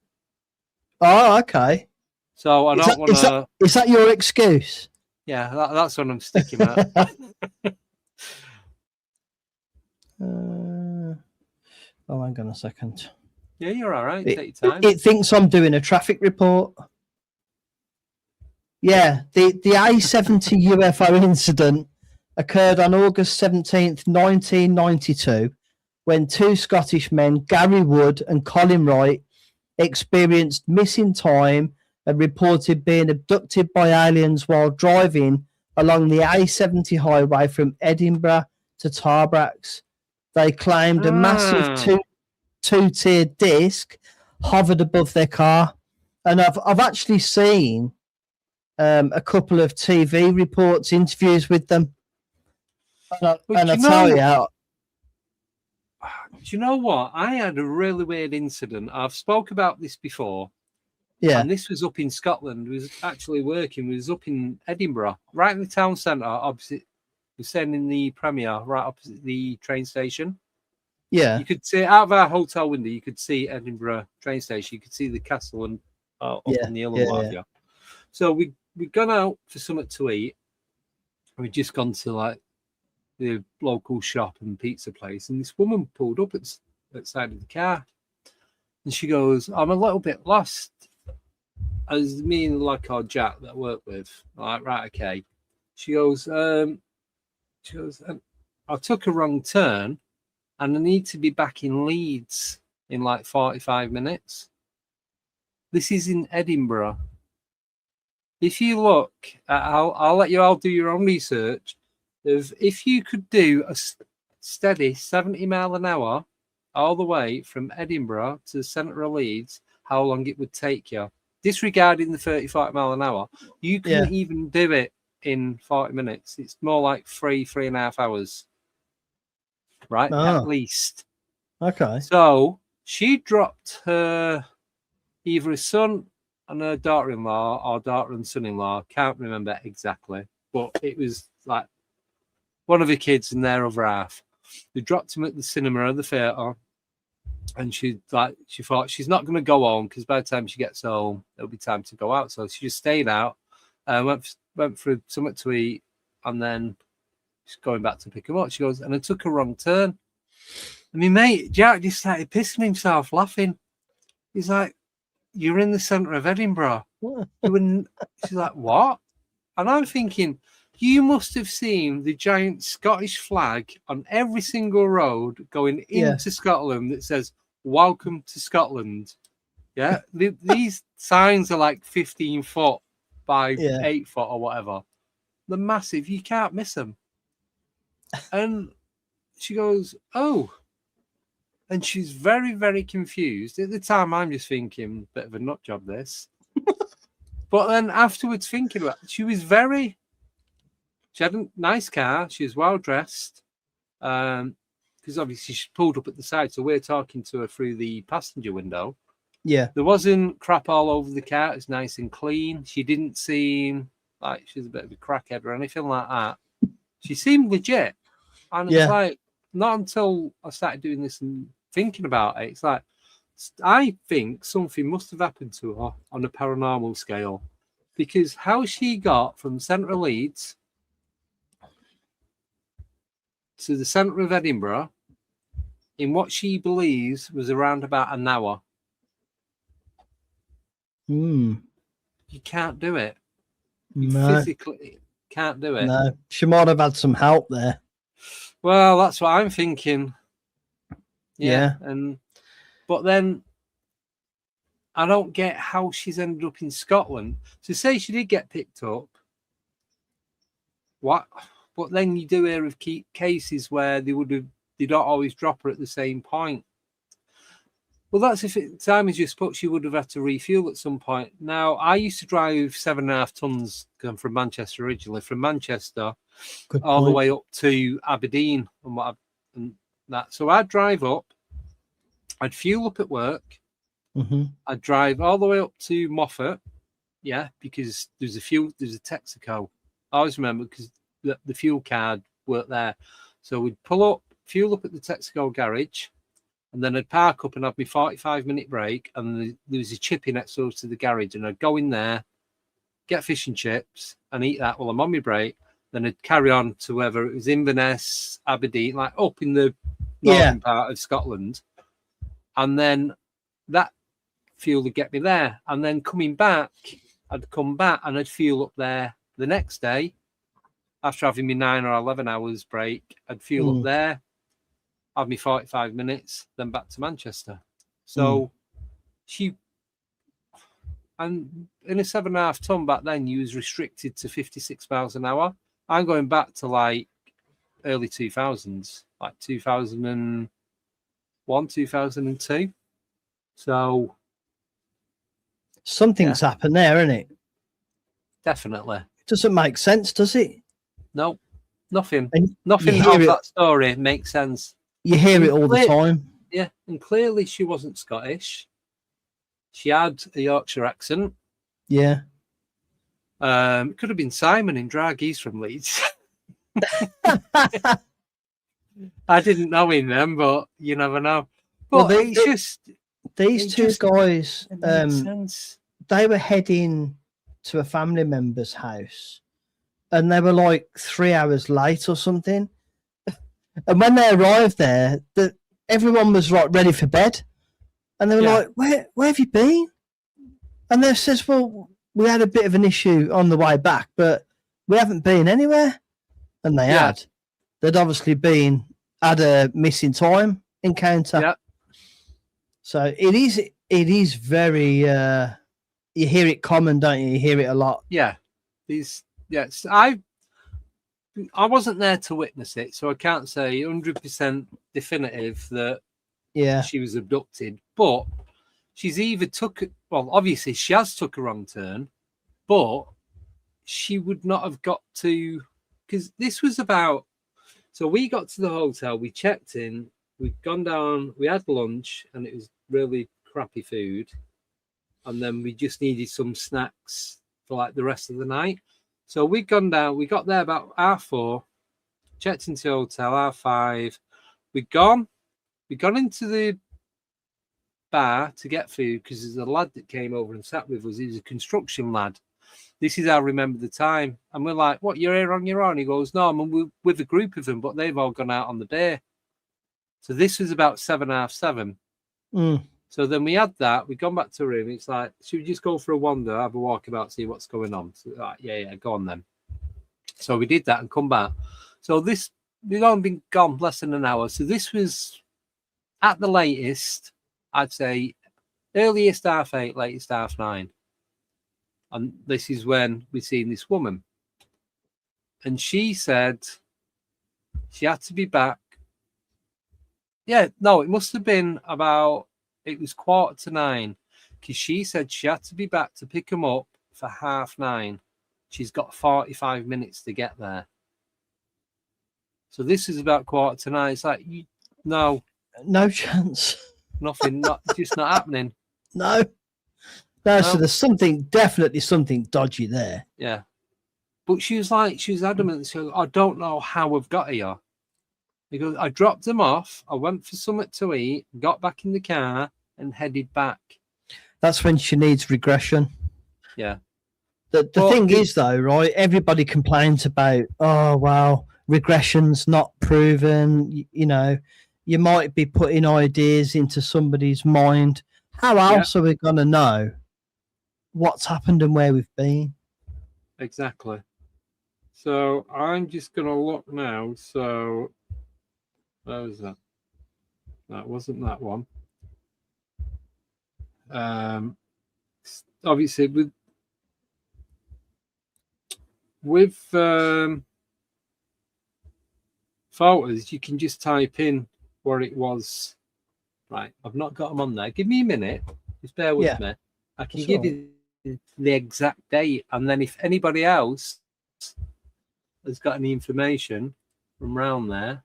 Oh, okay. So I don't want to. Is that your excuse? Yeah, that's what I'm sticking at. Hang on a second. Yeah, you're all right. Take your time. It thinks I'm doing a traffic report. Yeah, the A70 UFO incident occurred on August 17th, 1992, when two Scottish men, Gary Wood and Colin Wright, experienced missing time and reported being abducted by aliens while driving along the A70 highway from Edinburgh to Tarbrax. They claimed a massive two-tiered disc hovered above their car, and I've actually seen a couple of TV reports, interviews with them, and I tell you. Do you know what? I had a really weird incident. I've spoke about this before. Yeah. And this was up in Scotland. We was actually working. We was up in Edinburgh, right in the town centre, opposite. We're staying in the Premier, right opposite the train station. Yeah. You could see out of our hotel window, you could see Edinburgh train station. You could see the castle and up on the hill and what have you. So we'd gone out for something to eat. We'd just gone to like the local shop and pizza place, and this woman pulled up at the side of the car, and she goes, "I'm a little bit lost." As me and like our Jack that I work with, like, right, okay. She goes, I took a wrong turn, and I need to be back in Leeds in like 45 minutes. This is in Edinburgh. If you look, I'll do your own research. If you could do a steady 70 mile an hour all the way from Edinburgh to the centre of Leeds, how long it would take you. disregarding the 30, 40 mile an hour, you couldn't Yeah. even do it in 40 minutes. It's more like 3.5 hours, right? At Oh, least. okay. So she dropped her either a son and her daughter-in-law or daughter and son-in-law. Can't remember exactly, but it was like one of her kids and their other half. They dropped him at the cinema or the theatre, and she thought she's not going to go home because by the time she gets home, it'll be time to go out. So she just stayed out, went for something to eat, and then she's going back to pick him up. She goes, and I took a wrong turn. And my mate Jack just started pissing himself, laughing. He's like, "You're in the centre of Edinburgh." She's like, "What?" And I'm thinking, you must have seen the giant Scottish flag on every single road going into Scotland that says, "Welcome to Scotland." Yeah. These signs are like 15 foot by 8 foot or whatever. They're massive. You can't miss them. And she goes, "Oh." And she's very, very confused. At the time, I'm just thinking, bit of a nut job, this. But then afterwards, thinking about it, she had a nice car. She was well dressed. Because obviously she pulled up at the side. So we're talking to her through the passenger window. Yeah. There wasn't crap all over the car. It was nice and clean. She didn't seem like she was a bit of a crackhead or anything like that. She seemed legit. And it's like, not until I started doing this and thinking about it, it's like, I think something must have happened to her on a paranormal scale, because how she got from central Leeds to the centre of Edinburgh in what she believes was around about an hour. You can't do it. You physically can't do it. No, she might have had some help there. Well, that's what I'm thinking. Yeah. But then I don't get how she's ended up in Scotland. So say she did get picked up. What? But then you do hear of cases where they don't always drop her at the same point. Well, that's if time is just put, she would have had to refuel at some point. Now, I used to drive 7.5 tons going from Manchester originally, from Manchester all the way up to Aberdeen and that. So I'd drive up, I'd fuel up at work, I'd drive all the way up to Moffat, because there's a Texaco. I always remember because the fuel card worked there. So we'd pull up, fuel up at the Texaco garage, and then I'd park up and have my 45-minute break, and there was a chippy next door to the garage, and I'd go in there, get fish and chips, and eat that while I'm on my break. Then I'd carry on to whether it was Inverness, Aberdeen, like up in the northern part of Scotland. And then that fuel would get me there. And then coming back, I'd come back and I'd fuel up there the next day. After having my 9 or 11 hours break, I'd fuel up there, have me 45 minutes, then back to Manchester. So and in a 7.5 ton back then, you was restricted to 56 miles an hour. I'm going back to like early 2000s, like 2001, 2002. So something's happened there, isn't it? Definitely. It doesn't make sense, does it? No, nothing. And nothing of that story makes sense. You hear it all the time. Yeah, and clearly she wasn't Scottish. She had a Yorkshire accent. Yeah. It could have been Simon in drag. He's from Leeds. I didn't know him then, but you never know. But Well, these two guys, they were heading to a family member's house, and they were like 3 hours late or something. And when they arrived there, everyone was like ready for bed, and they were like, "Where have you been?" And they says, "Well, we had a bit of an issue on the way back, but we haven't been anywhere." And they had. They'd obviously had a missing time encounter. Yeah. So it is very. You hear it common, don't you? You hear it a lot. Yeah. I wasn't there to witness it, so I can't say 100% definitive that she was abducted. But she's either obviously she has took a wrong turn, but she would not have got to, because this was about, so we got to the hotel, we checked in, we'd gone down, we had lunch, and it was really crappy food. And then we just needed some snacks for like the rest of the night. So we'd gone down, we got there about 4:30, checked into the hotel 5:30. We'd gone into the bar to get food because there's a lad that came over and sat with us. He was a construction lad. This is how I remember the time. And we're like, what, you're here on your own? He goes, no, I'm with a group of them, but they've all gone out on the day. So this was about 7, 7:30. So then we had that. We'd gone back to the room. It's like, should we just go for a wander, have a walk about, see what's going on? So like, yeah, go on then. So we did that and come back. So this, we'd only been gone less than an hour. So this was at the latest, I'd say earliest 8:30, latest 9:30. And this is when we seen this woman. And she said she had to be back. Yeah, no, it must have been about, it was 9:15, because she said she had to be back to pick him up for 9:30. She's got 45 minutes to get there. So this is about 9:15. It's like, no chance. Nothing, just not happening. No. So there's definitely something dodgy there. Yeah. But she was adamant. So I don't know how I've got here. He goes, I dropped them off. I went for something to eat, got back in the car and headed back. That's when she needs regression. Yeah. The thing is, though, right? Everybody complains about, oh, well, regression's not proven. You know, you might be putting ideas into somebody's mind. How else are we going to know what's happened and where we've been? Exactly. So I'm just going to look now. So where was that? That wasn't that one. Obviously, with photos, you can just type in where it was. Right, I've not got them on there. Give me a minute. Just bear with me. I can give you the exact date, and then if anybody else has got any information from around there,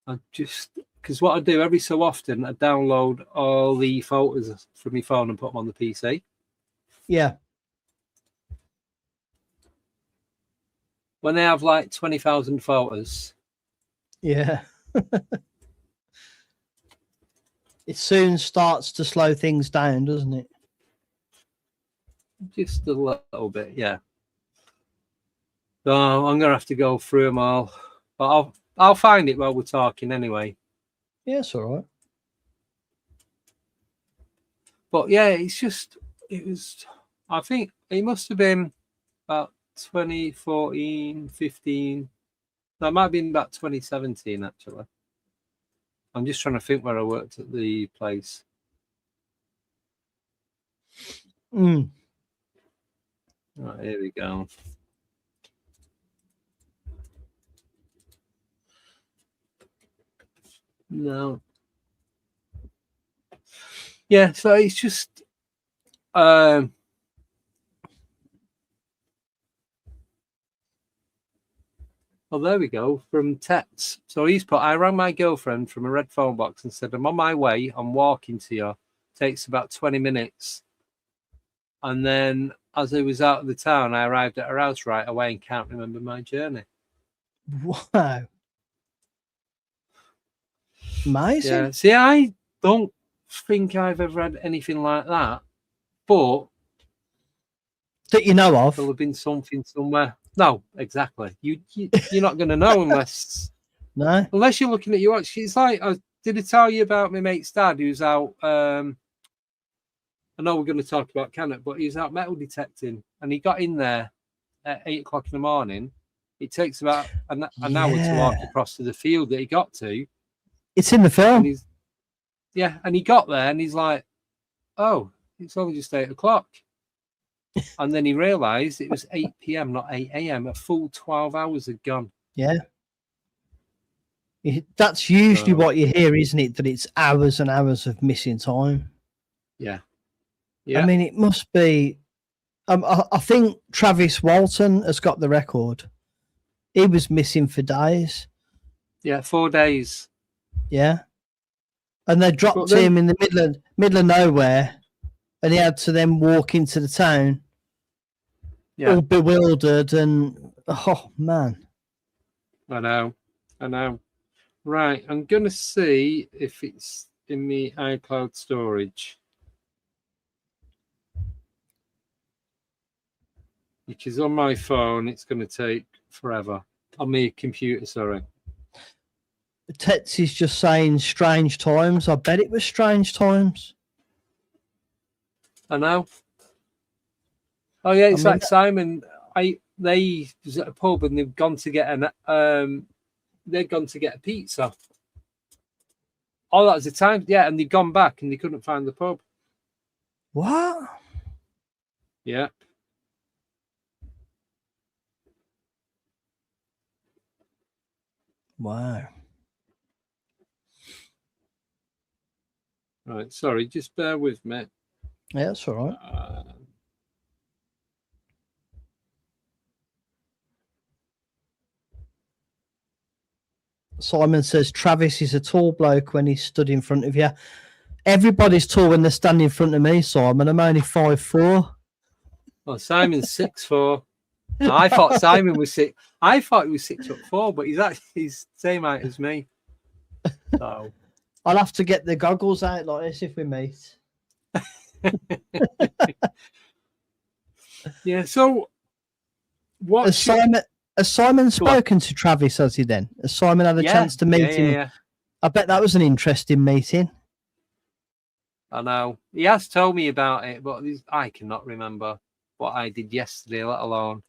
I just, because what I do every so often, I download all the photos from my phone and put them on the PC. Yeah. When they have like 20,000 photos. Yeah. It soon starts to slow things down, doesn't it? Just a little bit, yeah. So I'm gonna have to go through them all, but I'll find it while we're talking anyway. Yeah, it's all right. But yeah, it was. I think it must have been about 2014, 15. That might have been about 2017 actually. I'm just trying to think where I worked at the place. Right, here we go. No. Yeah, so it's just well, there we go. From texts. So he's put, I rang my girlfriend from a red phone box and said, I'm on my way. I'm walking to you. Takes about 20 minutes. And then as I was out of the town, I arrived at her house right away and can't remember my journey. Wow. Amazing. Yeah. See, I don't think I've ever had anything like that. But that you know of. There'll have been something somewhere. No, exactly. You're not going to know unless you're looking at your watch. It's like, did I tell you about my mate's dad who's out? I know we're going to talk about Cannock, but he's out metal detecting, and he got in there at 8 o'clock in the morning. It takes about an hour to walk across to the field that he got to. It's in the film. And he got there, and he's like, "Oh, it's only just 8 o'clock." And then he realised it was 8 p.m., not 8 a.m. A full 12 hours had gone. Yeah. That's usually what you hear, isn't it? That it's hours and hours of missing time. Yeah. I mean, it must be. I think Travis Walton has got the record. He was missing for days. Yeah, 4 days. Yeah, and they dropped him in the middle of nowhere, and he had to then walk into the town, all bewildered, and oh man. I know. Right, I'm gonna see if it's in the iCloud storage, which is on my phone. It's gonna take forever on my computer. Sorry. Tets is just saying strange times. I bet it was strange times. I know. Oh yeah, it's like Simon. They was at a pub and they've gone to get they'd gone to get a pizza. Oh, that was the time. Yeah, and they'd gone back and they couldn't find the pub. What? Yeah. Wow. Right, sorry, just bear with me. Yeah, that's all right. Simon says Travis is a tall bloke when he's stood in front of you. Everybody's tall when they're standing in front of me, Simon. I'm only 5'4". Well, Simon's 6'4". I thought Simon was 6. I thought he was 6'4", but he's same height as me. So I'll have to get the goggles out like this if we meet. Yeah. So what? Has Simon spoken to Travis? Has he then? Has Simon had a chance to meet him? Yeah. I bet that was an interesting meeting. I know. He has told me about it, but I cannot remember what I did yesterday, let alone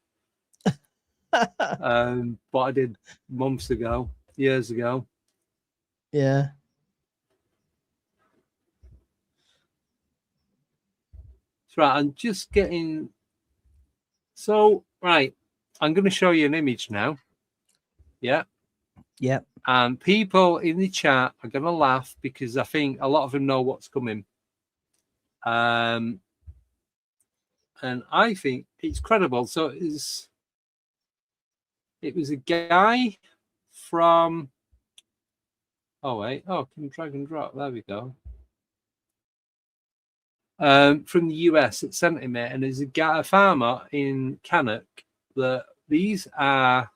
what I did months ago, years ago. Yeah. That's right. I'm just getting. So, right. I'm going to show you an image now. Yeah. Yeah. And people in the chat are going to laugh because I think a lot of them know what's coming. And I think it's credible. So it was a guy from. Oh wait! Oh, can drag and drop? There we go. From the US that sent him it, and there's a farmer in Cannock that these are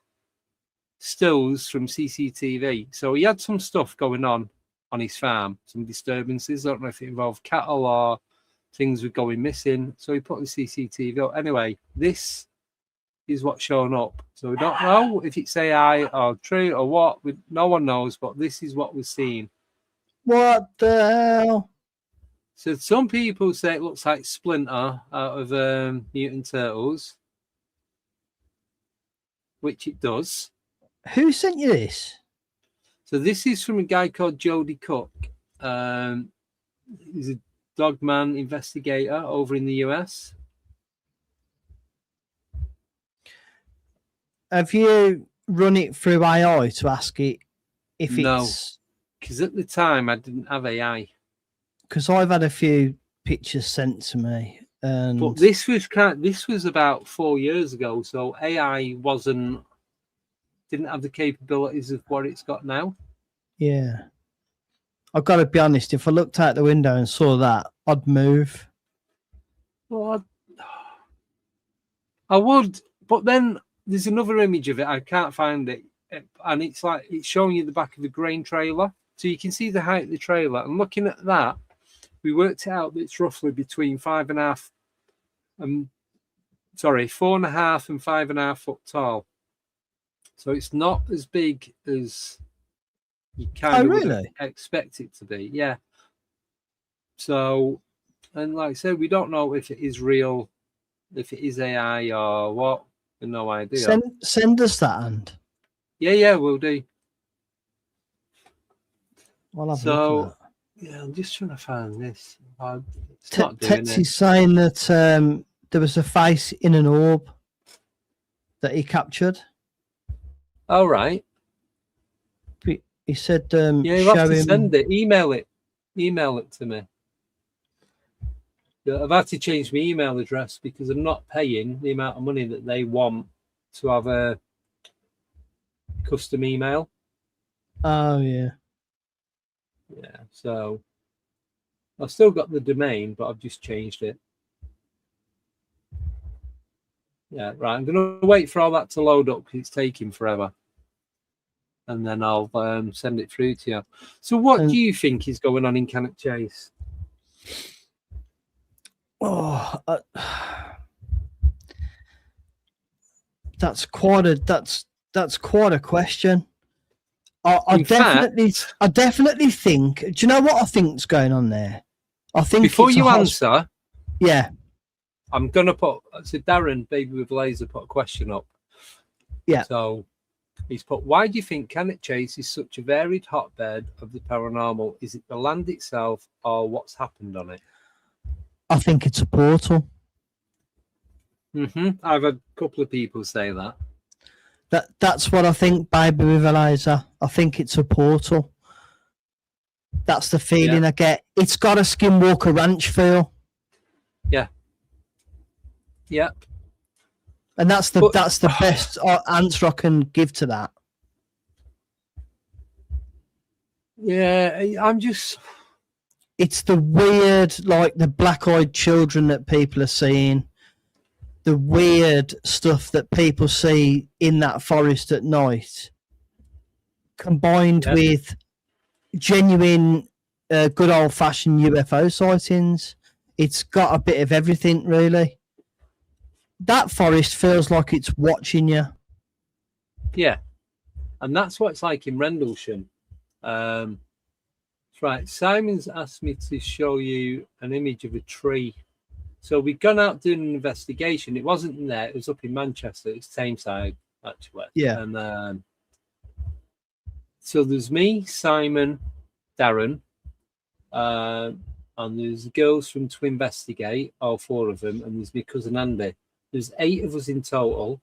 stills from CCTV. So he had some stuff going on his farm, some disturbances. I don't know if it involved cattle or things were going missing. So he put the CCTV up. Anyway, this is what's shown up. So we don't know if it's AI or true or what. No one knows, but this is what was seen. What the hell? So some people say it looks like Splinter out of Mutant Turtles, which it does. Who sent you this? So this is from a guy called Jody Cook. He's a dogman investigator over in the US. Have you run it through AI to ask it if No, it's... because at the time I didn't have AI. Because I've had a few pictures sent to me. And... But this was about 4 years ago, so AI didn't have the capabilities of what it's got now. Yeah. I've got to be honest, if I looked out the window and saw that, I'd move. Well, I would, but then there's another image of it. I can't find it. And it's like it's showing you the back of a grain trailer. So you can see the height of the trailer. And looking at that, we worked it out that it's roughly between 4.5 and 5.5 foot tall. So it's not as big as you kind of would expect it to be. Yeah. So, and like I said, we don't know if it is real, if it is AI or what. We've no idea. Send us that, and yeah, we'll do. I'll have a look at that. Yeah, I'm just trying to find this. Tetsy's saying that there was a face in an orb that he captured. Oh, right. He said, yeah, you'll have to send it. Email it to me. I've had to change my email address because I'm not paying the amount of money that they want to have a custom email. Oh yeah. Yeah, so I've still got the domain, but I've just changed it. Yeah, right. I'm going to wait for all that to load up because it's taking forever. And then I'll send it through to you. So what do you think is going on in Cannock Chase? Oh, that's quite a question. I definitely think. Do you know what I think's going on there? I think before you answer, yeah, I'm gonna put. So Darren, baby with laser, put a question up. Yeah. So he's put, why do you think Cannock Chase is such a varied hotbed of the paranormal? Is it the land itself or what's happened on it? I think it's a portal. I've had a couple of people say that. That's what I think, baby with a laser. I think it's a portal. That's the feeling I get. It's got a Skinwalker Ranch feel. Yeah. Yep. And that's the best answer I can give to that. Yeah, I'm just. It's the weird, like the black-eyed children that people are seeing. The weird stuff that people see in that forest at night, combined with genuine, good old-fashioned UFO sightings. It's got a bit of everything, really. That forest feels like it's watching you. Yeah, and that's what it's like in Rendlesham. Right, Simon's asked me to show you an image of a tree. So we've gone out doing an investigation. It wasn't in there. It was up in Manchester. It's Tameside, actually. Yeah. And so there's me, Simon, Darren, and there's girls from To Investigate, all four of them, and there's my cousin Andy. There's 8 of us in total.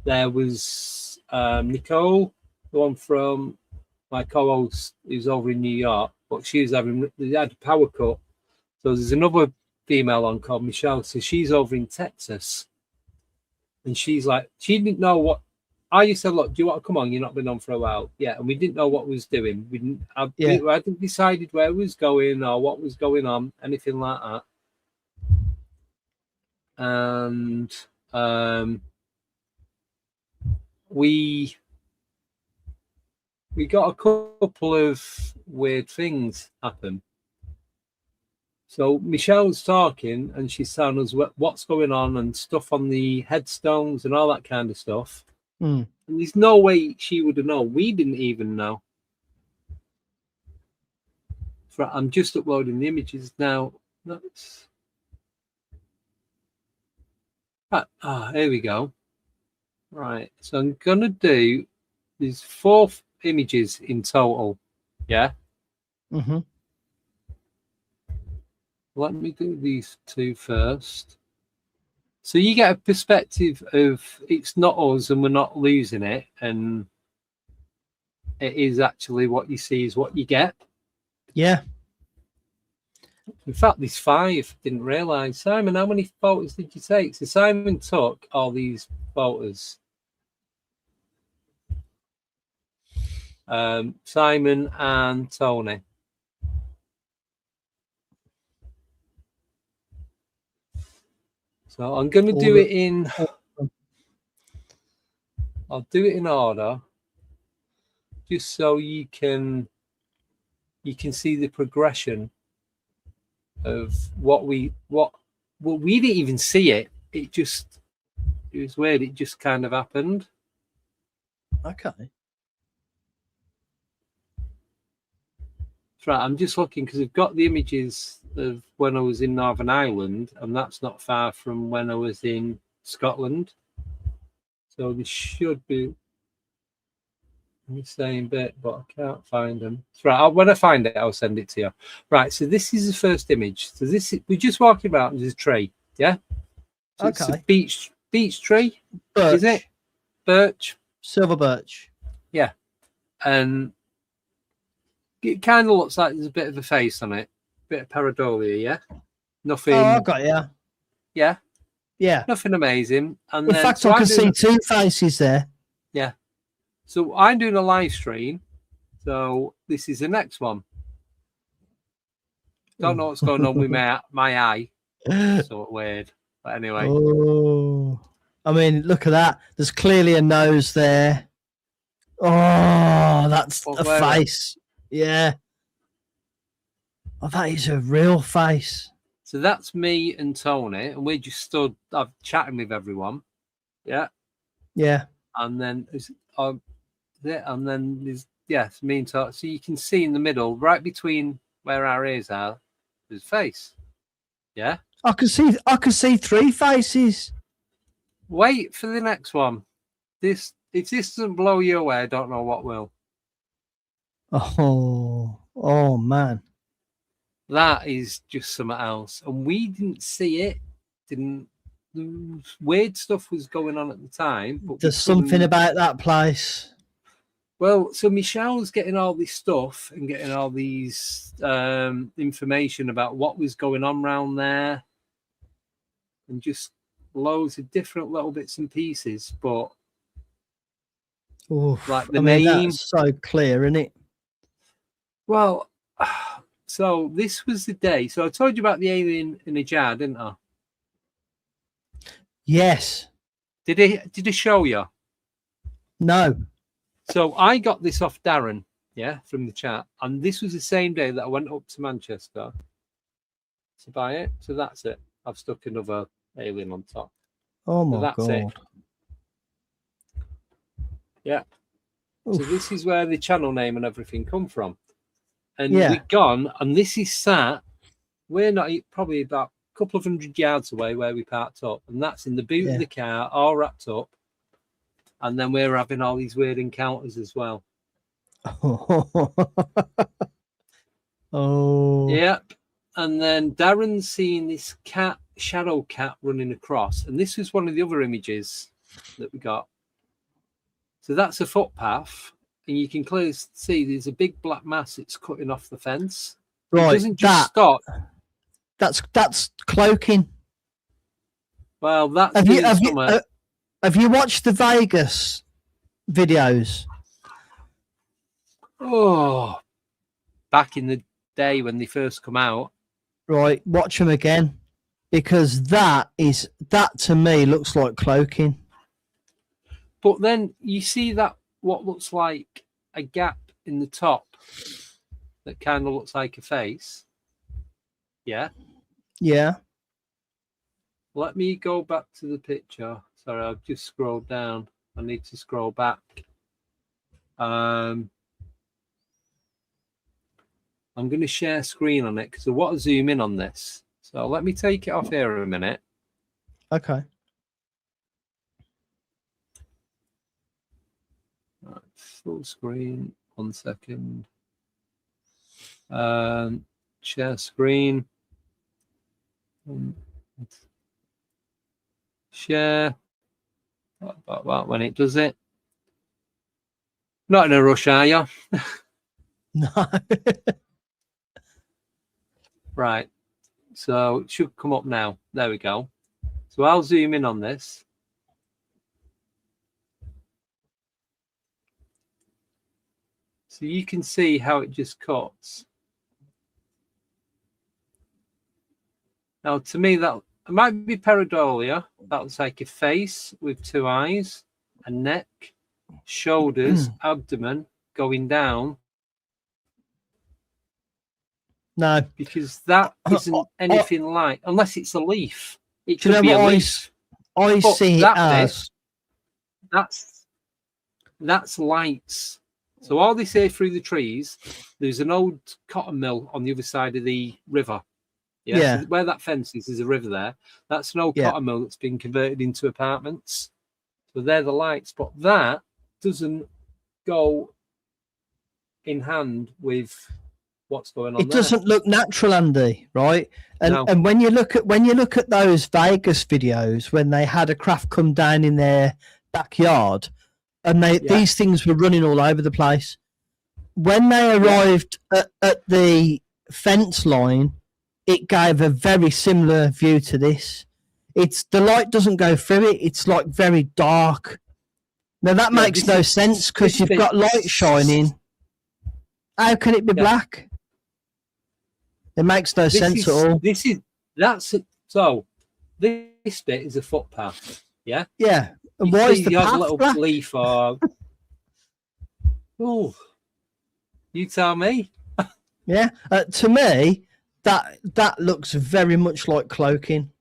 There was Nicole, the one from my co-host, who's over in New York, but they had a power cut. So there's another female on called Michelle, so she's over in Texas, and she's like, she didn't know what I used to. Look, do you want to come on? You've not been on for a while. Yeah, and we didn't know what we was doing. I hadn't decided where we was going or what was going on, anything like that. And we got a couple of weird things happen. So Michelle's talking and she's telling us what's going on and stuff on the headstones and all that kind of stuff. And there's no way she would have known. We didn't even know. So I'm just uploading the images now. That's... here we go. Right. So I'm going to do... There's 4 images in total. Yeah? Mm-hmm. Let me do these 2 first. So you get a perspective of it's not us and we're not losing it, and it is actually what you see is what you get. Yeah. In fact, there's 5. Didn't realise. Simon, how many photos did you take? So Simon took all these photos. Simon and Tony. So I'm going to do it in. I'll do it in order, just so you can see the progression of what we didn't even see it. It was weird. It just kind of happened. Okay. Right, I'm just looking because I've got the images of when I was in Northern Ireland, and that's not far from when I was in Scotland. So this should be the same bit, but I can't find them. Right, when I find it, I'll send it to you. Right, so this is the first image. So we're just walking around. There's a tree, yeah. So okay. It's a beech tree, birch. Is it? Birch, silver birch. Yeah, and it kind of looks like there's a bit of a face on it, bit of pareidolia, yeah. Nothing. Oh, I got you. Yeah, Yeah. nothing amazing. And In then, fact, so I I'm can see doing, two faces there. yeah. So I'm doing a live stream. So this is the next one. Don't know what's going on with my eye. So weird. But anyway. Oh, I mean, look at that. There's clearly a nose there. Oh, that's Well, a where- face. Yeah. Oh, that is a real face. So that's me and Tony, and we just stood chatting with everyone. Yeah. Yeah. And then there's it's me and Tony. So you can see in the middle, right between where our ears are, there's a face. Yeah. I can see three faces. Wait for the next one. If this doesn't blow you away, I don't know what will. Oh man. That is just something else. And we didn't see it. Weird stuff was going on at the time. But There's something about that place. Well, so Michelle's getting all this stuff and getting all these information about what was going on around there. And just loads of different little bits and pieces. But Oof, like the I mean, name. that's so clear, isn't it? Well, so this was the day. So I told you about the alien in a jar, didn't I? Yes. Did he show you? No. So I got this off Darren, from the chat. And this was the same day that I went up to Manchester to buy it. So that's it. I've stuck another alien on top. Oh So my that's god. it. Yeah. Oof. So this is where the channel name and everything come from. And Yeah. we've gone, and this is sat, we're not probably about a couple of 100 yards away where we parked up. And that's in the boot of the car, all wrapped up. And then we're having all these weird encounters as well. Oh. Yep. And then Darren's seeing this shadow cat running across. And this was one of the other images that we got. So that's a footpath. And you can clearly see there's a big black mass that's cutting off the fence. Right. It doesn't just stop. That's cloaking. Well, that's Have you watched the Vegas videos? Oh, back in the day when they first come out. Right, watch them again, because that to me looks like cloaking. But then you see that what looks like a gap in the top that kind of looks like a face. Yeah. Yeah. Let me go back to the picture. Sorry, I've just scrolled down. I need to scroll back. I'm going to share screen on it because I want to zoom in on this. So let me take it off here a minute. Okay. Right, full screen. 1 second. Share screen. Share. Well, when it does it. Not in a rush, are you? No. Right. So it should come up now. There we go. So I'll zoom in on this. So you can see how it just cuts. Now, to me, that it might be pareidolia. That looks like a face with two eyes, a neck, shoulders, abdomen going down. No. Because that isn't anything like, unless it's a leaf. It Do you could know be a what leaf. I But see it that as? That's lights. So all they say through the trees, there's an old cotton mill on the other side of the river. Yeah. So where that fence is, there's a river there. That's an old cotton mill that's been converted into apartments. So they're the lights. But that doesn't go in hand with what's going on. It doesn't look natural, Andy, right? And when you look at those Vegas videos when they had a craft come down in their backyard and these things were running all over the place. When they arrived at the fence line, it gave a very similar view to this. It's the light doesn't go through it. It's like very dark. Now that makes this no is- sense because this you've got light bit's- shining. How can it be Yeah. black? It makes no sense at all. So this bit is a footpath. Yeah. Yeah. And You why is see the odd path little black? leaf or oh, you tell me. Yeah. To me, that looks very much like cloaking.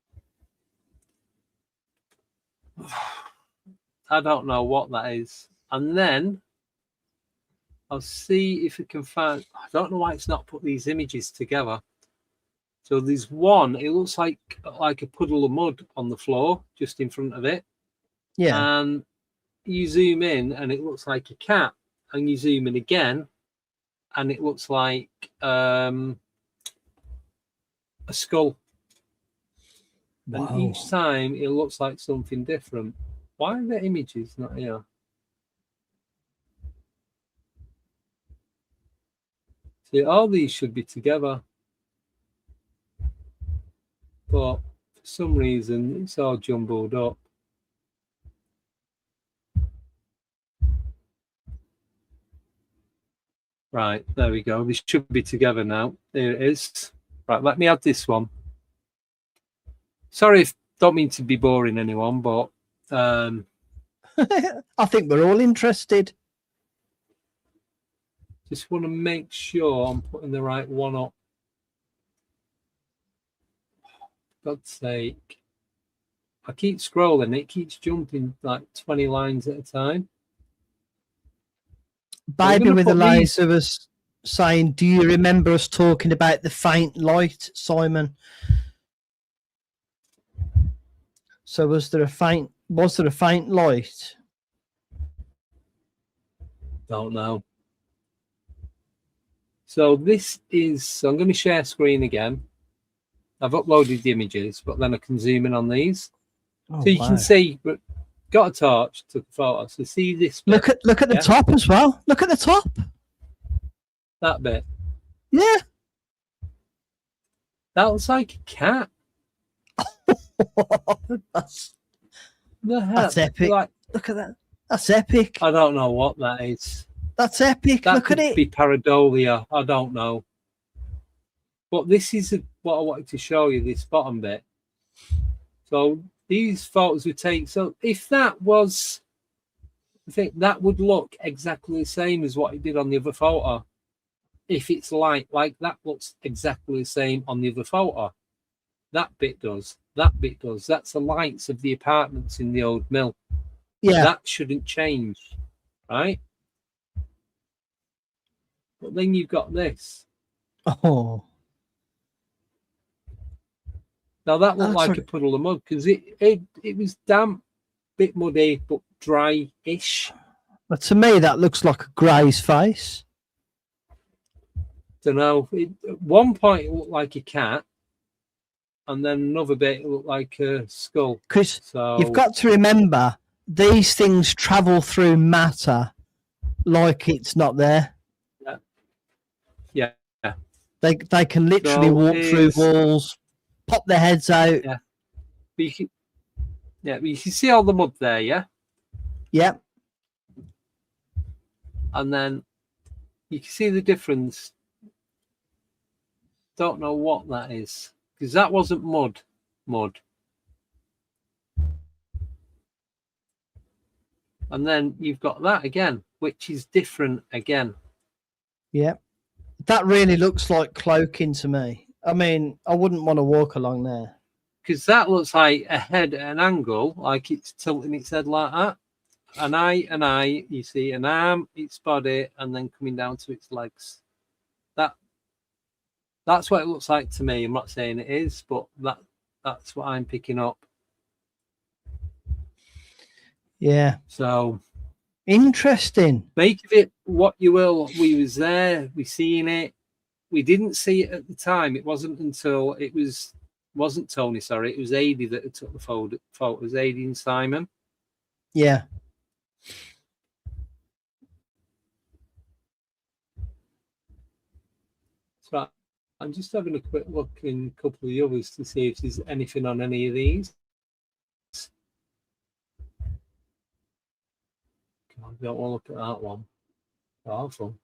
I don't know what that is. And then I'll see if we can find. I don't know why it's not put these images together. So there's one. It looks like a puddle of mud on the floor just in front of it. Yeah. And you zoom in, and it looks like a cat. And you zoom in again, and it looks like a skull. Wow. And each time it looks like something different. Why are the images not here? See, all these should be together. But for some reason, it's all jumbled up. Right, there we go. This should be together now. There it is. Right, let me add this one. Sorry if don't mean to be boring anyone, but I think we're all interested. just want to make sure I'm putting the right one up. For God's sake. I keep scrolling, it keeps jumping like 20 lines at a time. Baby gonna with a put these- laser was saying, "Do you remember us talking about the faint light, Simon?" So was there a faint light? Don't know. So this is, so I'm going to share screen again. I've uploaded the images, but then I can zoom in on these. Oh, So you wow. can see, got a torch, took a photo. So see this bit, Look at the yeah? top as well. Look at the top. that bit. Yeah. That looks like a cat. that's The hell? That's epic. Like, look at that. That's epic. I don't know what that is. That's epic. That Look could at it. be pareidolia. I don't know. But this is what I wanted to show you, this bottom bit. So these photos we take. So if that was, I think that would look exactly the same as what it did on the other photo. If it's like that looks exactly the same on the other photo. That bit does. That bit does. That's the lights of the apartments in the old mill. Yeah. That shouldn't change, right? But then you've got this. Oh. Now that looked That's like a- a puddle of mud because it was damp, bit muddy, but dry-ish. But to me, that looks like a grey's face. Don't know. At one point, it looked like a cat, and then another bit it looked like a skull. Because So you've got to remember, these things travel through matter like it's not there. yeah. They can literally So walk through is- walls, pop their heads out. Yeah. But you can see all the mud there, yeah. Yep. And then you can see the difference. Don't know what that is because that wasn't mud. And then you've got that again, which is different again. Yep. That really looks like cloaking to me. I mean, I wouldn't want to walk along there. Because that looks like a head at an angle, like it's tilting its head like that. An eye, you see an arm, its body, and then coming down to its legs. That's what it looks like to me. I'm not saying it is, but that's what I'm picking up. Yeah. So Interesting. make of it what you will. We was there, we seen it. We didn't see it at the time. It wasn't until wasn't Tony, sorry, it was Adi that took the photo. It was Adi and Simon. Yeah. So I'm just having a quick look in a couple of the others to see if there's anything on any of these. I don't want to look at that one. Powerful.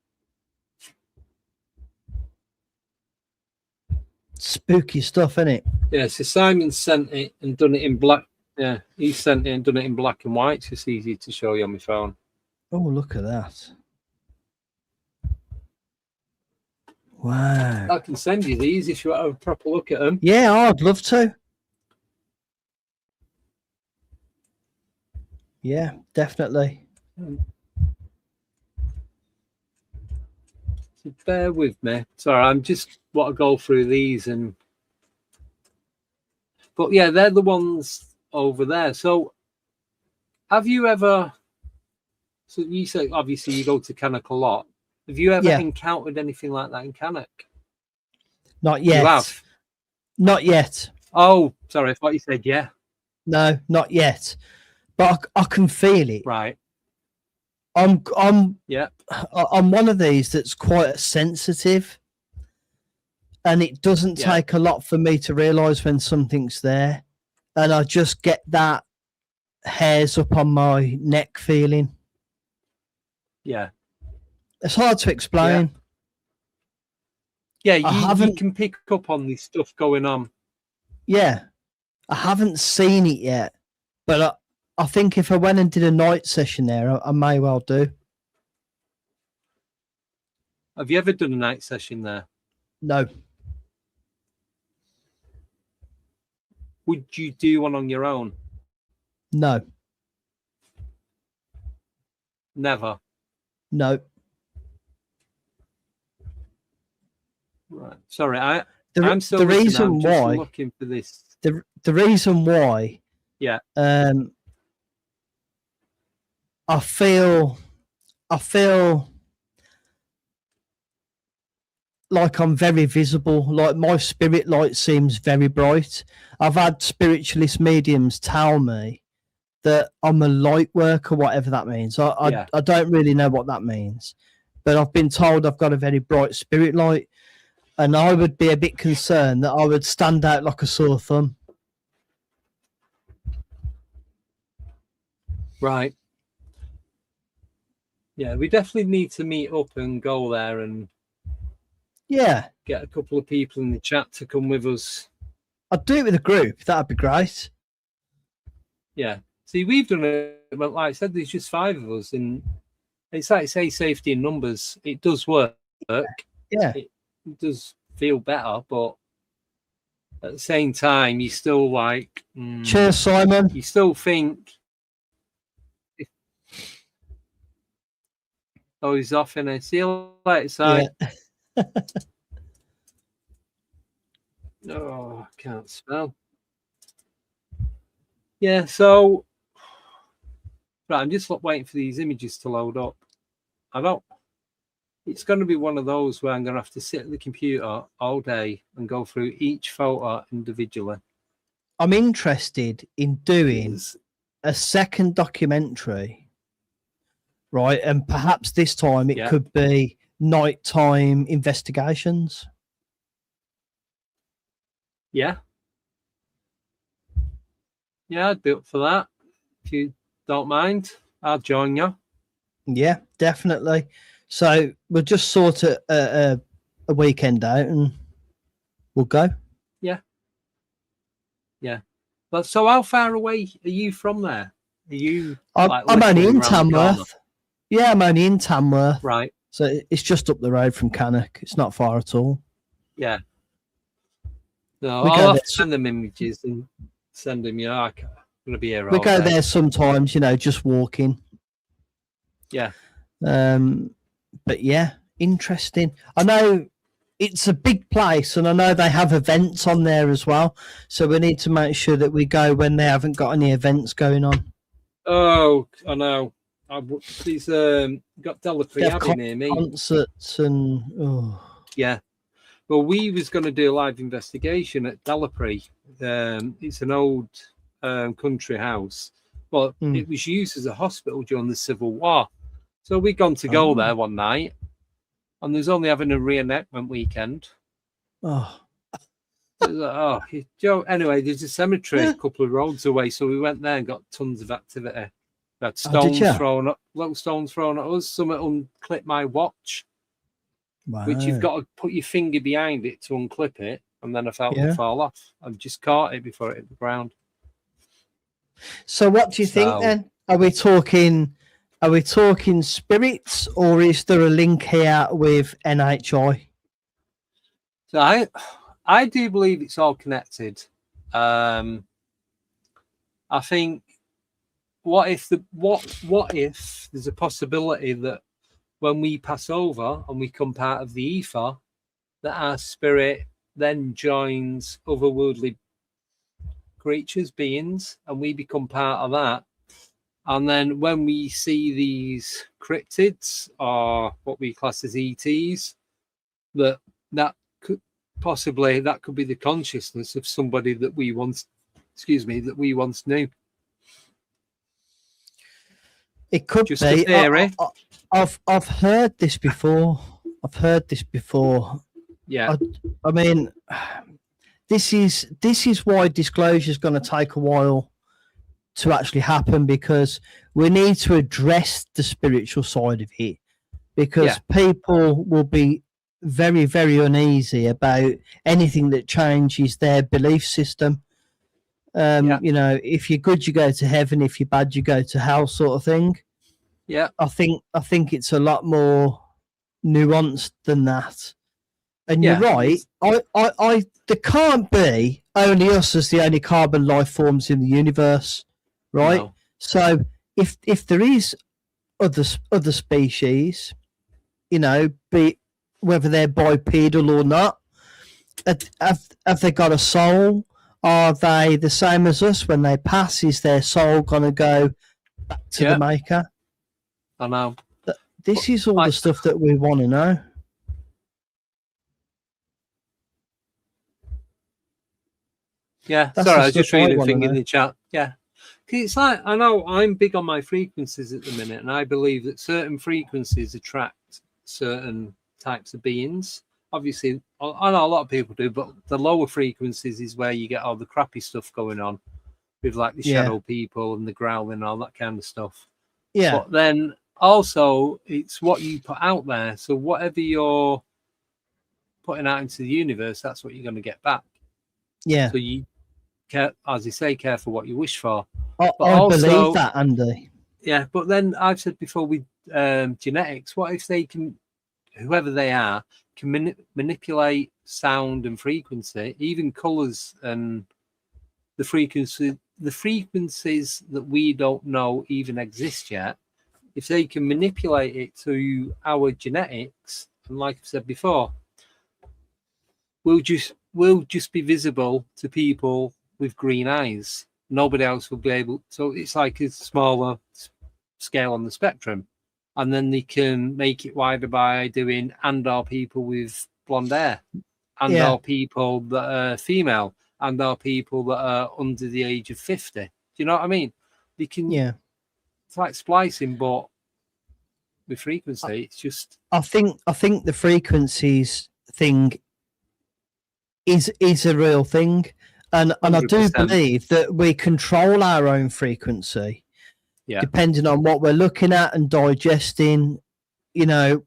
Spooky stuff, isn't it? Yeah, so Simon sent it and done it in black. Yeah, he sent it and done it in black and white. So it's easy to show you on my phone. Oh, look at that. Wow. I can send you these if you want to have a proper look at them. Yeah, I'd love to. Yeah, definitely. So bear with me. Sorry, I'm just want to go through these but yeah, they're the ones over there. So have you ever, so you say obviously you go to Cannock a lot. Have you ever encountered anything like that in Cannock? Not yet. You have? Not yet. Oh, sorry, I thought you said yeah. No, not yet. But I can feel it. Right. I'm yeah. I'm one of these that's quite sensitive, and it doesn't take a lot for me to realise when something's there, and I just get that hairs up on my neck feeling. Yeah. It's hard to explain. Yeah, you can pick up on this stuff going on. Yeah. I haven't seen it yet, but I think if I went and did a night session there, I may well do. Have you ever done a night session there? No. Would you do one on your own? No. Never? No. Right. Sorry, I'm still the reason why looking for this. The reason why. Yeah. I feel like I'm very visible. Like my spirit light seems very bright. I've had spiritualist mediums tell me that I'm a light worker, whatever that means. I don't really know what that means, but I've been told I've got a very bright spirit light. And I would be a bit concerned that I would stand out like a sore thumb. Right. Yeah, we definitely need to meet up and go there and get a couple of people in the chat to come with us. I'd do it with a group. That'd be great. Yeah. See, we've done it. Well, like I said, there's just 5 of us, and it's like say safety in numbers. It does work. Yeah. It does feel better, but at the same time, you still like. Cheers, Simon. You still think. Oh, he's off in it. See you later, Simon. Yeah. Oh, I can't spell. Yeah, so right, I'm just waiting for these images to load up. It's going to be one of those where I'm going to have to sit at the computer all day and go through each photo individually. I'm interested in doing a second documentary, right? And perhaps this time it could be nighttime investigations. Yeah. Yeah, I'd be up for that. If you don't mind, I'll join you. Yeah, definitely. So we'll just sort a weekend out and we'll go. Yeah. Yeah. But so how far away are you from there? Are you I'm only in Tamworth. Yeah, I'm only in Tamworth. Right. So it's just up the road from Cannock. It's not far at all. Yeah. No, I'll have to send them images and send them, I'm going to be here all day. We go there sometimes, just walking. Yeah. But yeah, interesting. I know it's a big place, and I know they have events on there as well. So we need to make sure that we go when they haven't got any events going on. Oh, I know. He's got Delapre Abbey near me. Concerts and yeah. Well, we was going to do a live investigation at Delapre. It's an old country house. Well, it was used as a hospital during the Civil War. So we'd gone to go there one night, and there's only having a reenactment weekend. Oh, It was like, oh, Joe. Anyway, there's a cemetery a couple of roads away, so we went there and got tons of activity. We had oh, did stones you? thrown up, little stones thrown at us. Some unclip my watch, which you've Wow. got to put your finger behind it to unclip it, and then I felt Yeah. it fall off. I've just caught it before it hit the ground. So, what do you think So- then? Are we talking? Are we talking spirits, or is there a link here with NHI? So I do believe it's all connected. I think what if there's a possibility that when we pass over and we become part of the ether, that our spirit then joins otherworldly creatures, beings, and we become part of that. And then when we see these cryptids or what we class as ETs, that could possibly be the consciousness of somebody that we once knew. It could Just be. a theory. I've heard this before. Yeah, I mean, this is why disclosure is going to take a while to actually happen, because we need to address the spiritual side of it, because people will be very, very uneasy about anything that changes their belief system. You know, if you're good, you go to heaven. If you're bad, you go to hell, sort of thing. yeah, I think it's a lot more nuanced than that. And you're right. There can't be only us as the only carbon life forms in the universe, right? No. So if there is other species, you know, be whether they're bipedal or not, have they got a soul? Are they the same as us? When they pass, is their soul gonna go back to the maker? I know. This is all the stuff that we want to know. Yeah, That's sorry, the I was just stuff I reading a wanna thing in know. the chat. Yeah. 'Cause it's like, I know I'm big on my frequencies at the minute, and I believe that certain frequencies attract certain types of beings. Obviously, I know a lot of people do, but the lower frequencies is where you get all the crappy stuff going on with like the shadow people and the growling and all that kind of stuff. Yeah. But then also, it's what you put out there. So whatever you're putting out into the universe, that's what you're going to get back. Yeah. So you care, as you say, careful what you wish for. I believe that, Andy. Yeah, but then I've said before with genetics, what if they can, whoever they are, can manipulate sound and frequency, even colors and the frequencies that we don't know even exist yet. If they can manipulate it to our genetics, and like I've said before, we'll just be visible to people with green eyes. Nobody else will be able. So it's like a smaller scale on the spectrum, and then they can make it wider by doing and/or people with blonde hair, and/or people that are female, and/or people that are under the age of 50. Do you know what I mean? They can. Yeah. It's like splicing, but with frequency, it's just. I think the frequencies thing is a real thing, and I do 100%. believe that we control our own frequency, depending on what we're looking at and digesting. You know,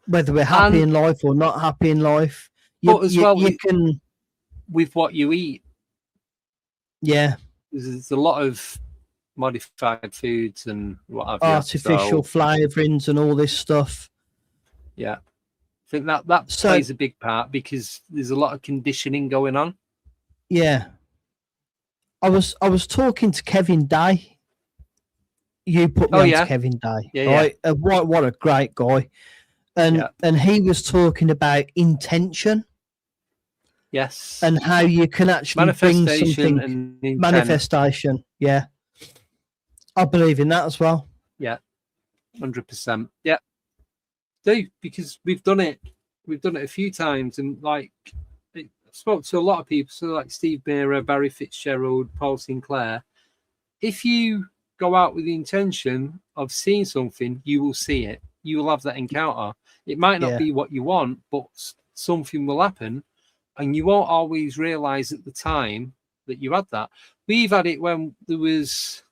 whether we're happy in life or not happy in life. But as well, you can with what you eat. Yeah, there's a lot of modified foods and what have you. Artificial flavourings and all this stuff. Yeah. I think that plays a big part because there's a lot of conditioning going on. Yeah. I was talking to Kevin Day. You put me on to Kevin Day. Yeah, right? yeah. What a great guy. And he was talking about intention. Yes. And how you can actually bring something and manifestation. Yeah. I believe in that as well. Yeah. 100%. Yeah. Do, because we've done it a few times, and like I spoke to a lot of people, so like Steve Mira, Barry Fitzgerald, Paul Sinclair. If you go out with the intention of seeing something, you will see it. You will have that encounter. It might not be what you want, but something will happen, and you won't always realize at the time that you had that. We've had it when there was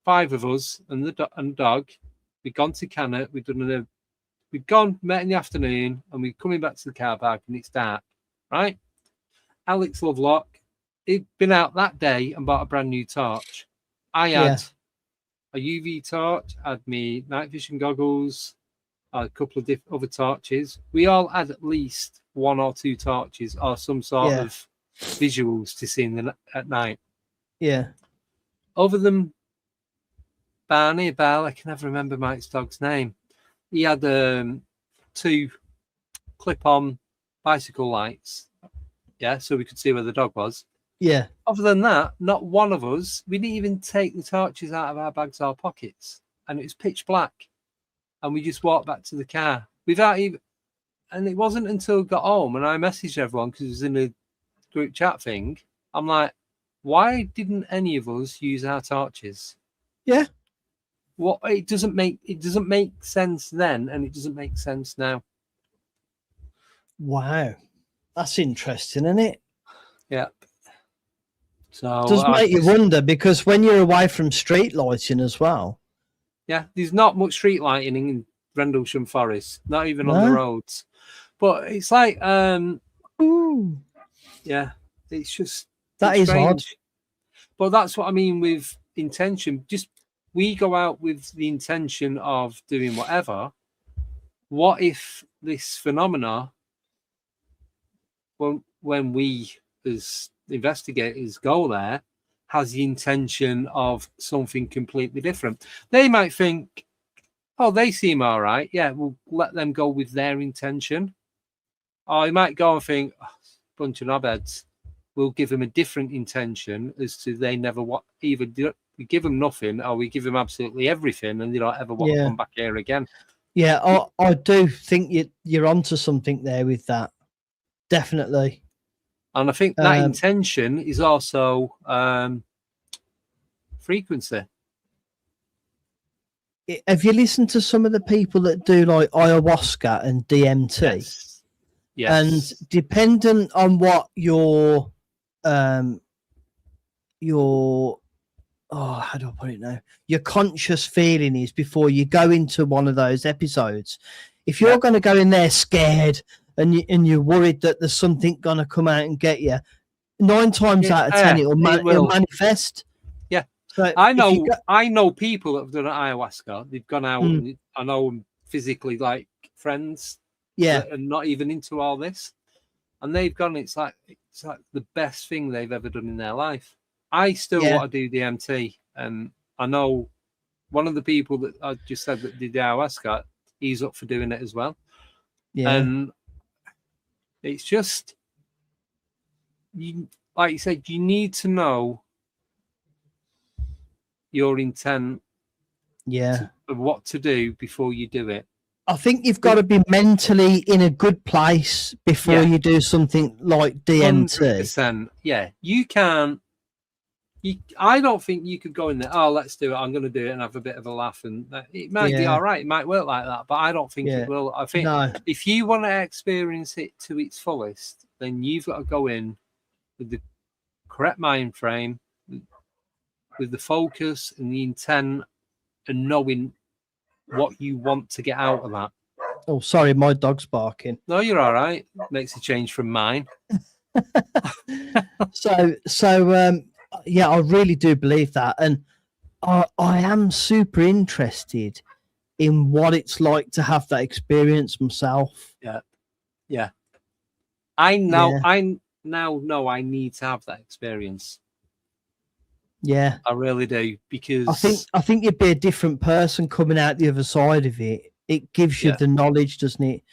5 of us and the dog. We'd gone to Cannock. We'd gone, met in the afternoon, and we're coming back to the car park, and it's dark, right? Alex Lovelock, he'd been out that day and bought a brand new torch. I had a UV torch, had me night vision goggles, a couple of other torches. We all had at least 1 or 2 torches or some sort of visuals to see at night. Yeah. Other than Barney, I can never remember Mike's dog's name. He had 2 clip-on bicycle lights, so we could see where the dog was. Yeah. Other than that, not one of us, we didn't even take the torches out of our bags or pockets, and it was pitch black, and we just walked back to the car without even. And it wasn't until we got home and I messaged everyone because it was in a group chat thing. I'm like, why didn't any of us use our torches? Yeah. What it doesn't make sense then, and it doesn't make sense now. Wow, that's interesting, isn't it? Yeah. So It does make you wonder, because when you're away from street lighting as well. Yeah, there's not much street lighting in Rendlesham Forest, not even on the roads. But it's like, ooh, yeah, it's just that is odd. But that's what I mean with intention. Just we go out with the intention of doing whatever. What if this phenomena, when we as investigators go there, has the intention of something completely different? They might think, oh, they seem all right. Yeah, we'll let them go with their intention. Or you might go and think, oh, bunch of knobheads. We'll give them a different intention as to they never either we give them nothing or we give them absolutely everything and they don't ever want to come back here again. Yeah, I do think you're onto something there with that. Definitely. And I think that intention is also frequency. Have you listened to some of the people that do like ayahuasca and DMT? Yes. And dependent on what your how do I put it now? Your conscious feeling is before you go into one of those episodes. If you're going to go in there scared and you're worried that there's something going to come out and get you, 9 times out of 10 it'll manifest. Yeah. So I know people that have done ayahuasca. They've gone out and I know them physically, like friends. Yeah. And not even into all this. And they've gone, it's like the best thing they've ever done in their life. I still want to do the MT, and I know one of the people that I just said that did the ayahuasca, he's up for doing it as well. Yeah. And it's just, like you said, you need to know your intent of what to do before you do it. I think you've got to be mentally in a good place before you do something like DMT. 100%. Yeah, you can't. I don't think you could go in there. Oh, let's do it. I'm going to do it and have a bit of a laugh, and it might be all right. It might work like that, but I don't think it will. I think if you want to experience it to its fullest, then you've got to go in with the correct mind frame, with the focus and the intent, and knowing what you want to get out of that. Oh, sorry, my dog's barking. No, you're all right. Makes a change from mine. Yeah, I really do believe that, and I am super interested in what it's like to have that experience myself. Yeah. I now know I need to have that experience. Yeah, I really do, because I think you'd be a different person coming out the other side of it. It gives you the knowledge, doesn't it?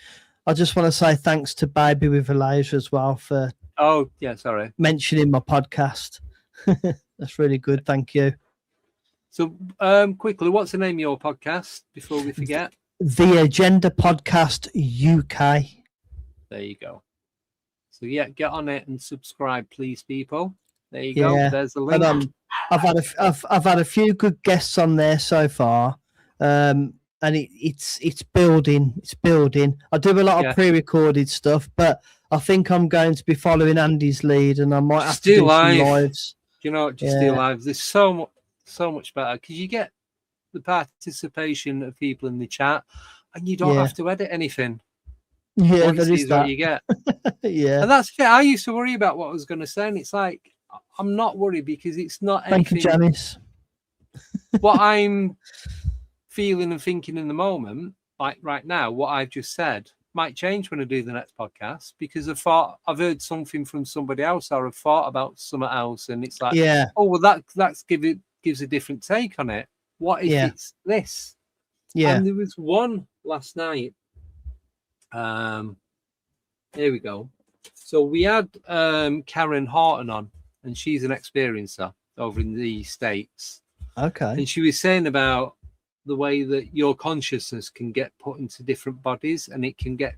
I just want to say thanks to Baby with Elijah as well for mentioning my podcast. That's really good. Thank you. So quickly, what's the name of your podcast before we forget? The Agenda Podcast UK. There you go. So get on it and subscribe, please, people. There you go. There's the link. I've had a few good guests on there so far, and and it's building. It's building. I do a lot of pre-recorded stuff, but I think I'm going to be following Andy's lead, and I might have to do some lives. You know, just do lives. There's so much better because you get the participation of people in the chat, and you don't have to edit anything. Yeah, what you see is what you get. Yeah, and that's it. I used to worry about what I was going to say, and it's like I'm not worried because it's not anything. Thank you, Janice. What I'm feeling and thinking in the moment, like right now, what I've just said might change when I do the next podcast because I've heard something from somebody else or I've thought about something else, and it's like, oh well, that's gives a different take on it. What if it's this? Yeah, and there was one last night. Here we go. So we had Karen Horton on, and she's an experiencer over in the States. Okay. And she was saying about the way that your consciousness can get put into different bodies, and it can get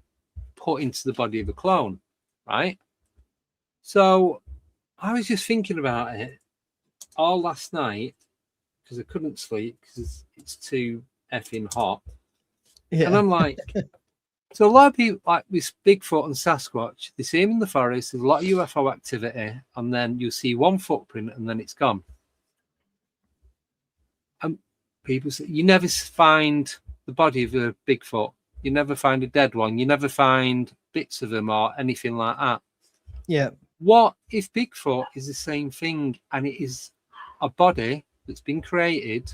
put into the body of a clone, right? So I was just thinking about it all last night because I couldn't sleep because it's too effing hot. Yeah. And I'm like, so a lot of people, like with Bigfoot and Sasquatch, they see them in the forest, there's a lot of UFO activity, and then you'll see one footprint and then it's gone. And people say, you never find the body of a Bigfoot. You never find a dead one. You never find bits of them or anything like that. Yeah. What if Bigfoot is the same thing and it is a body that's been created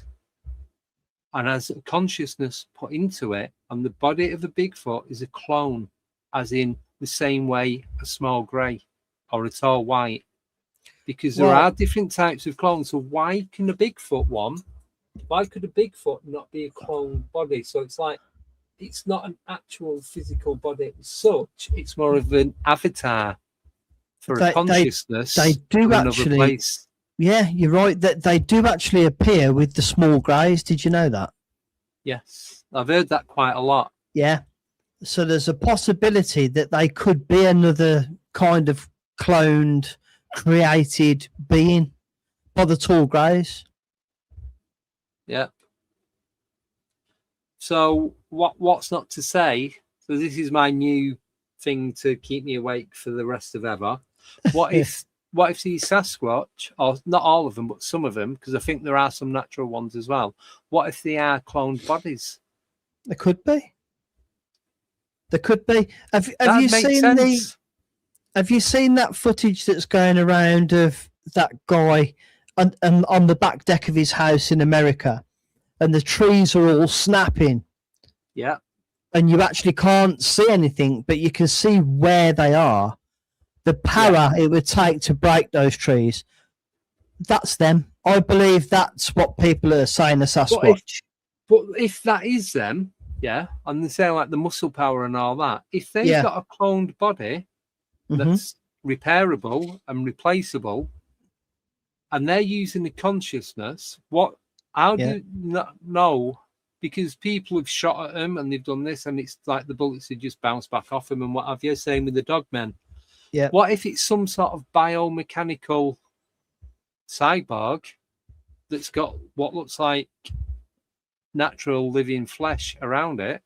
and has a consciousness put into it, and the body of the Bigfoot is a clone, as in the same way a small grey or a tall white? Because there are different types of clones. So why could a Bigfoot not be a clone body? So it's like, it's not an actual physical body as such. It's more of an avatar for a consciousness. They do actually. Place. Yeah, you're right. That they do actually appear with the small greys. Did you know that? Yes, I've heard that quite a lot. Yeah. So there's a possibility that they could be another kind of cloned, created being by the tall greys. Yeah. So what's not to say? So this is my new thing to keep me awake for the rest of ever. What if these Sasquatch, or not all of them, but some of them, because I think there are some natural ones as well. What if they are cloned bodies? There could be. There could be. Have you seen that footage that's going around of that guy on the back deck of his house in America, and the trees are all snapping? Yeah. And you actually can't see anything, but you can see where they are. The power it would take to break those trees. That's them. I believe that's what people are saying, the Sasquatch. But if that is them, and they say like the muscle power and all that, if they've got a cloned body that's repairable and replaceable, and they're using the consciousness, how do you not know? Because people have shot at them and they've done this, and it's like the bullets have just bounced back off them and what have you. Same with the dogmen. Yeah. What if it's some sort of biomechanical cyborg that's got what looks like natural living flesh around it?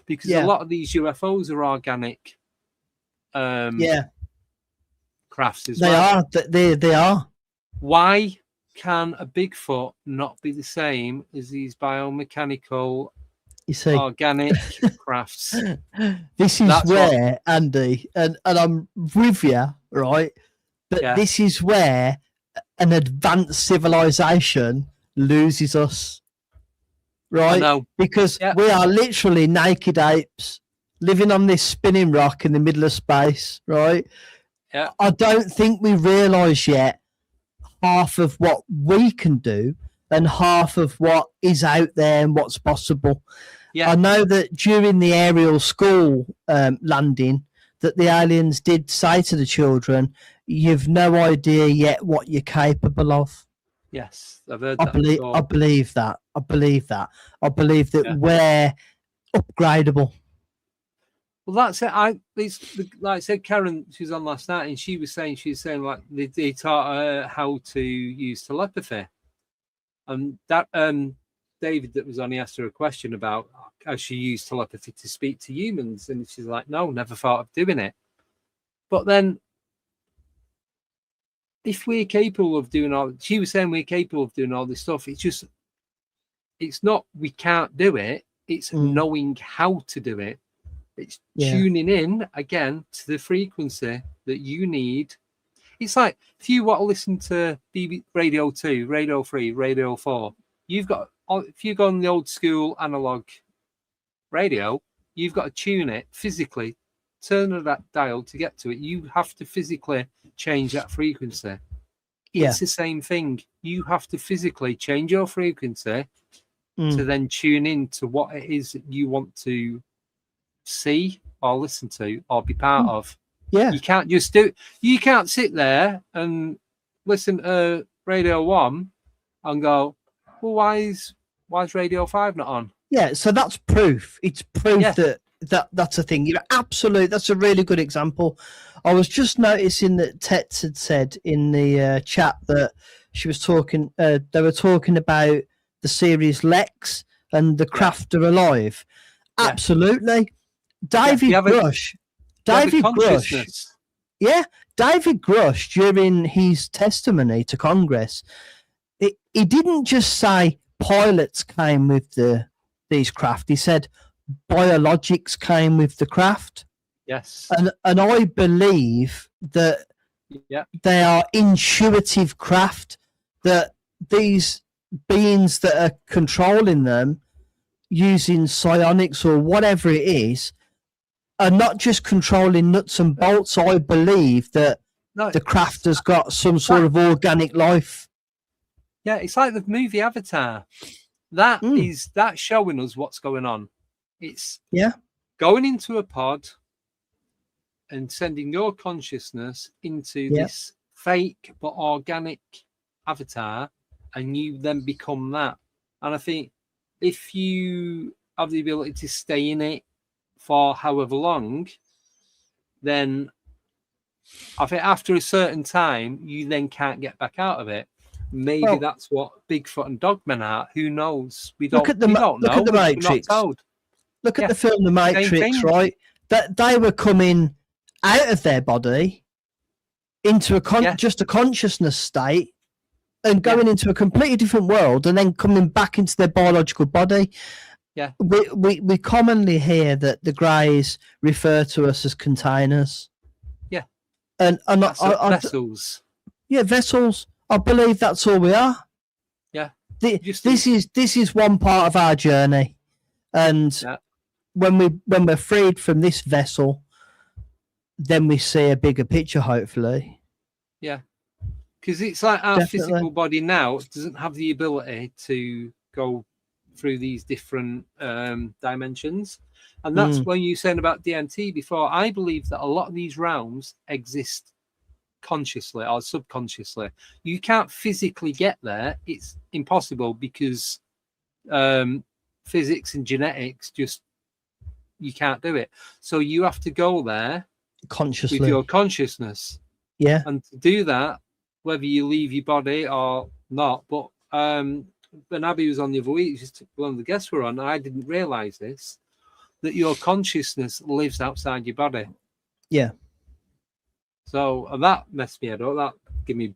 Because a lot of these UFOs are organic crafts as well. They are. Why can a Bigfoot not be the same as these biomechanical organic crafts? This is where, Andy, and I'm with you, right? But this is where an advanced civilization loses us, right? Because we are literally naked apes living on this spinning rock in the middle of space, right? Yeah. I don't think we realise yet half of what we can do and half of what is out there and what's possible. Yeah. I know that during the aerial school landing that the aliens did say to the children, you've no idea yet what you're capable of. Yes, I've heard that. I believe that. I believe that we're upgradable. Well, that's it. Like I said, Karen, she was on last night, and she was saying like they taught her how to use telepathy, and that David that was on, he asked her a question about how she used telepathy to speak to humans, and she's like, no, never thought of doing it. But then, if we're capable of doing all, she was saying we're capable of doing all this stuff. It's not we can't do it. It's knowing how to do it. It's tuning in again to the frequency that you need. It's like if you want to listen to Radio 2, Radio 3, Radio 4, if you go on the old school analog radio, you've got to tune it physically, turn that dial to get to it. You have to physically change that frequency. It's the same thing. You have to physically change your frequency to then tune in to what it is that you want to see or listen to or be part of. Yeah. You can't just do it. You can't sit there and listen to Radio 1 and go, well, why is Radio 5 not on? Yeah, so that's proof. It's proof that's a thing. You're absolute. That's a really good example. I was just noticing that Tets had said in the chat that she was talking. They were talking about the series Lex and the Craft are alive. Absolutely, David Grush. David Grush. Yeah, David Grush during his testimony to Congress, he didn't just say pilots came with these craft. He said Biologics came with the craft. Yes. And I believe that they are intuitive craft, that these beings that are controlling them using psionics or whatever it is are not just controlling nuts and bolts. I believe that the craft has got some sort of organic life. Yeah, it's like the movie Avatar. That's showing us what's going on. It's going into a pod and sending your consciousness into this fake but organic avatar, and you then become that. And I think if you have the ability to stay in it for however long, then I think after a certain time, you then can't get back out of it. Maybe that's what Bigfoot and Dogmen are. Who knows? We don't know. Look at the Matrix. Look at the film The Matrix, right? That they were coming out of their body into just a consciousness state and going into a completely different world and then coming back into their biological body. Yeah. We commonly hear that the Greys refer to us as containers. Yeah. And vessels. Yeah, vessels. I believe that's all we are. Yeah. This is one part of our journey. And when we're freed from this vessel, then we see a bigger picture, hopefully. Yeah. Because it's like our physical body now doesn't have the ability to go through these different dimensions. And that's when you were saying about DMT before. I believe that a lot of these realms exist consciously or subconsciously. You can't physically get there. It's impossible because physics and genetics you can't do it. So you have to go there consciously with your consciousness. Yeah. And to do that, whether you leave your body or not. But when Abby was on the other week, just one of the guests were on, I didn't realize this, that your consciousness lives outside your body. Yeah. So that messed me head up. That gave me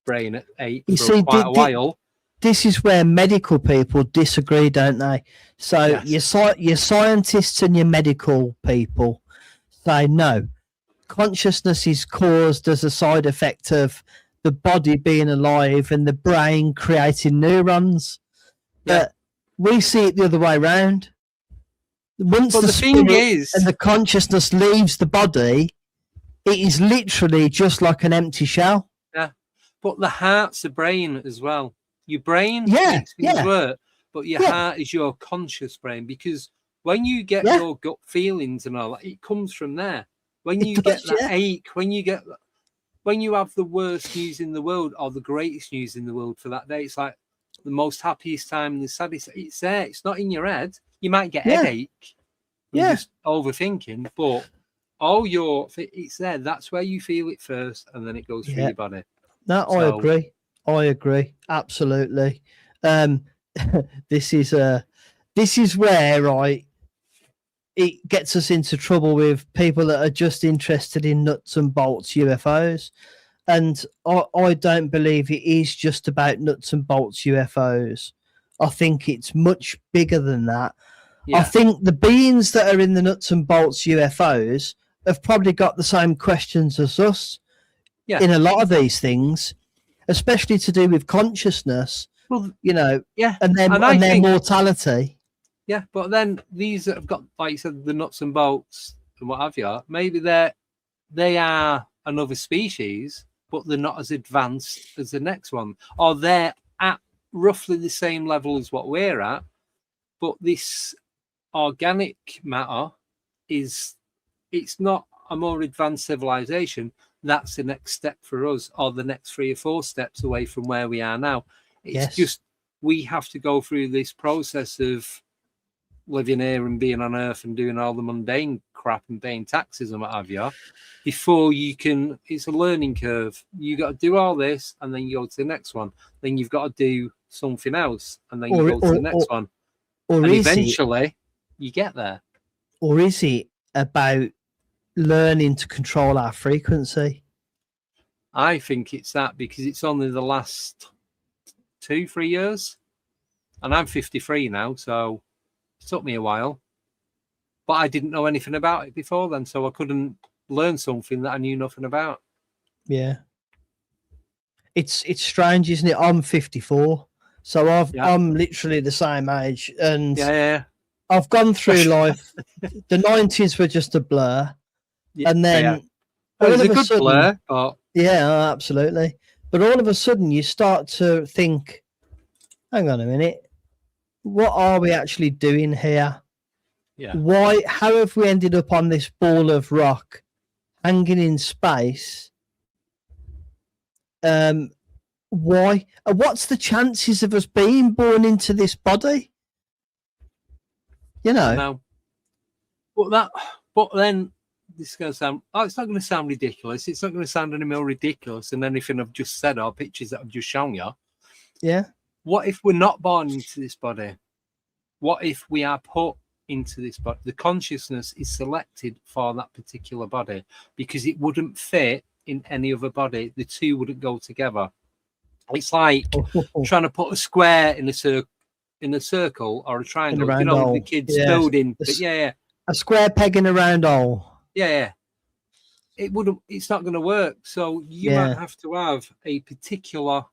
brain at 8 for quite a while. This is where medical people disagree, don't they? So your scientists and your medical people say no. Consciousness is caused as a side effect of the body being alive and the brain creating neurons. But we see it the other way around. Once the thing is, and the consciousness leaves the body, it is literally just like an empty shell. Yeah, but the heart's the brain as well. Your brain makes things work, but your heart is your conscious brain, because when you get your gut feelings and all that, it comes from there. When you get that ache, when you have the worst news in the world or the greatest news in the world for that day, it's like the most happiest time and the saddest. It's there. It's not in your head. You might get headache. You're just overthinking, but it's there. That's where you feel it first, and then it goes through your body. No, I agree. Absolutely. this is where it gets us into trouble with people that are just interested in nuts and bolts UFOs. And I don't believe it is just about nuts and bolts UFOs. I think it's much bigger than that. Yeah. I think the beings that are in the nuts and bolts UFOs have probably got the same questions as us in a lot of these things, especially to do with consciousness, Well, and their mortality. Yeah, but then these that have got, like you said, the nuts and bolts and what have you, maybe they are another species, but they're not as advanced as the next one, or they're at roughly the same level as what we're at, but this organic matter it's not a more advanced civilization. That's the next step for us, or the next 3 or 4 steps away from where we are now. It's just we have to go through this process of living here and being on Earth and doing all the mundane crap and paying taxes and what have you, before you can. It's a learning curve. You got to do all this, and then you go to the next one. Then you've got to do something else, and then you go to the next one. And eventually, you get there. Or is it about learning to control our frequency? I think it's that, because it's only the last 2-3 years, and I'm 53 now, so it took me a while, but I didn't know anything about it before then, so I couldn't learn something that I knew nothing about. Yeah, it's strange, isn't it? I'm 54, so I'm literally the same age, and I've gone through life. The 90s were just a blur, and then it was a good blur, but absolutely. But all of a sudden, you start to think, hang on a minute, what are we actually doing here? Yeah. Why? How have we ended up on this ball of rock, hanging in space? Why? What's the chances of us being born into this body? No. But then this is going to sound. Oh, it's not going to sound ridiculous. It's not going to sound any more ridiculous than anything I've just said or pictures that I've just shown you. Yeah. What if we're not born into this body? What if we are put into this body? The consciousness is selected for that particular body because it wouldn't fit in any other body. The two wouldn't go together. It's like trying to put a square in a circle or a triangle. The kids building. A square peg in a round hole. Yeah. It wouldn't. It's not going to work. So you might have to have a particular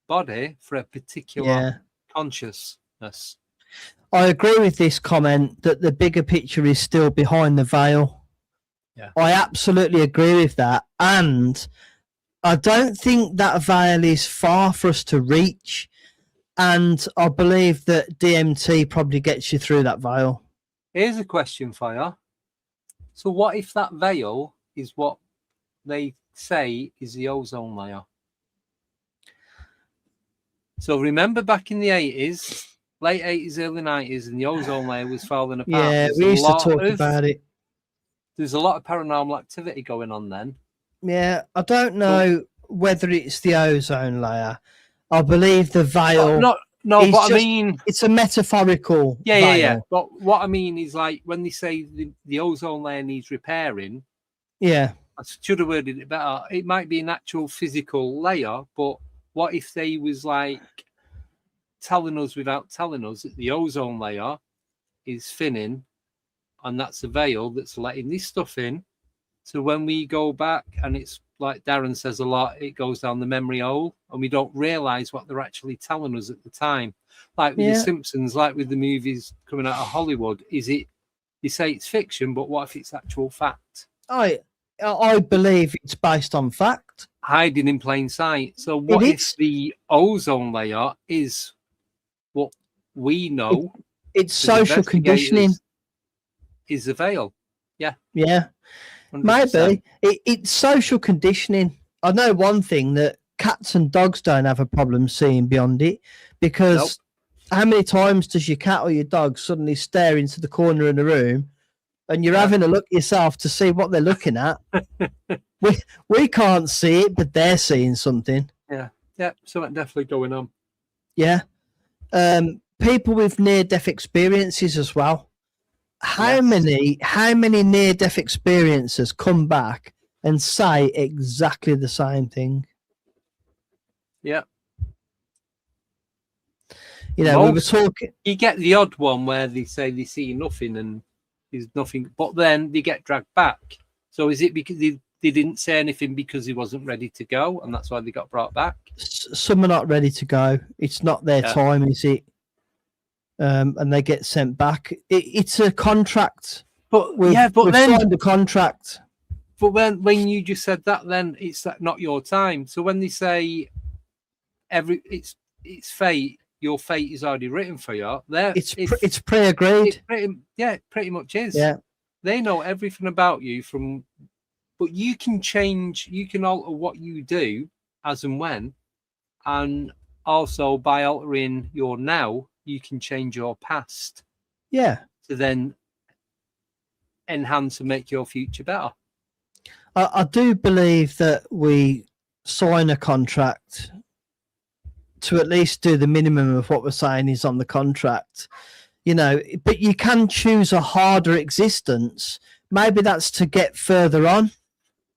body for a particular consciousness. I agree with this comment that the bigger picture is still behind the veil. Yeah, I absolutely agree with that, and I don't think that veil is far for us to reach. And I believe that DMT probably gets you through that veil. Here's a question for you. So, what if that veil is what they say is the ozone layer? So remember back in the 80s, late 80s, early 90s, and the ozone layer was falling apart. Yeah, we used to talk about it. There's a lot of paranormal activity going on then. Yeah, I don't know whether it's the ozone layer. I believe the veil. But I mean, it's a metaphorical. veil. Yeah. But what I mean is, like, when they say the ozone layer needs repairing. Yeah. I should have worded it better. It might be an actual physical layer, but what if they was like telling us without telling us that the ozone layer is thinning, and that's a veil that's letting this stuff in. So when we go back, and it's like Darren says a lot, it goes down the memory hole, and we don't realize what they're actually telling us at the time. Like with The Simpsons, like with the movies coming out of Hollywood, is it? You say it's fiction, but what if it's actual fact? I believe it's based on fact. Hiding in plain sight. So what if the ozone layer is what we know? It's social conditioning. Is a veil. Yeah. 100%. Maybe. It's social conditioning. I know one thing, that cats and dogs don't have a problem seeing beyond it, because how many times does your cat or your dog suddenly stare into the corner of the room and you're having a look yourself to see what they're looking at? we can't see it, but they're seeing something. Yeah, something definitely going on. Yeah. People with near-death experiences as well. How Yes. many near-death experiences come back and say exactly the same thing? Yeah. You know, we were Most. talking. You get the odd one where they say they see nothing and there's nothing, but then they get dragged back. So is it because they didn't say anything because he wasn't ready to go, and that's why they got brought back? Some are not ready to go. It's not their time, is it? And they get sent back. It's a contract. But we've signed a contract. But when you just said that, then it's not your time. So when they say it's fate, your fate is already written for you. It's pre-agreed. It pretty much is. Yeah, they know everything about you but you can change. You can alter what you do as and when, and also by altering your now, you can change your past. Yeah. To then enhance and make your future better. I do believe that we sign a contract to at least do the minimum of what we're saying is on the contract, you know, but you can choose a harder existence. Maybe that's to get further on.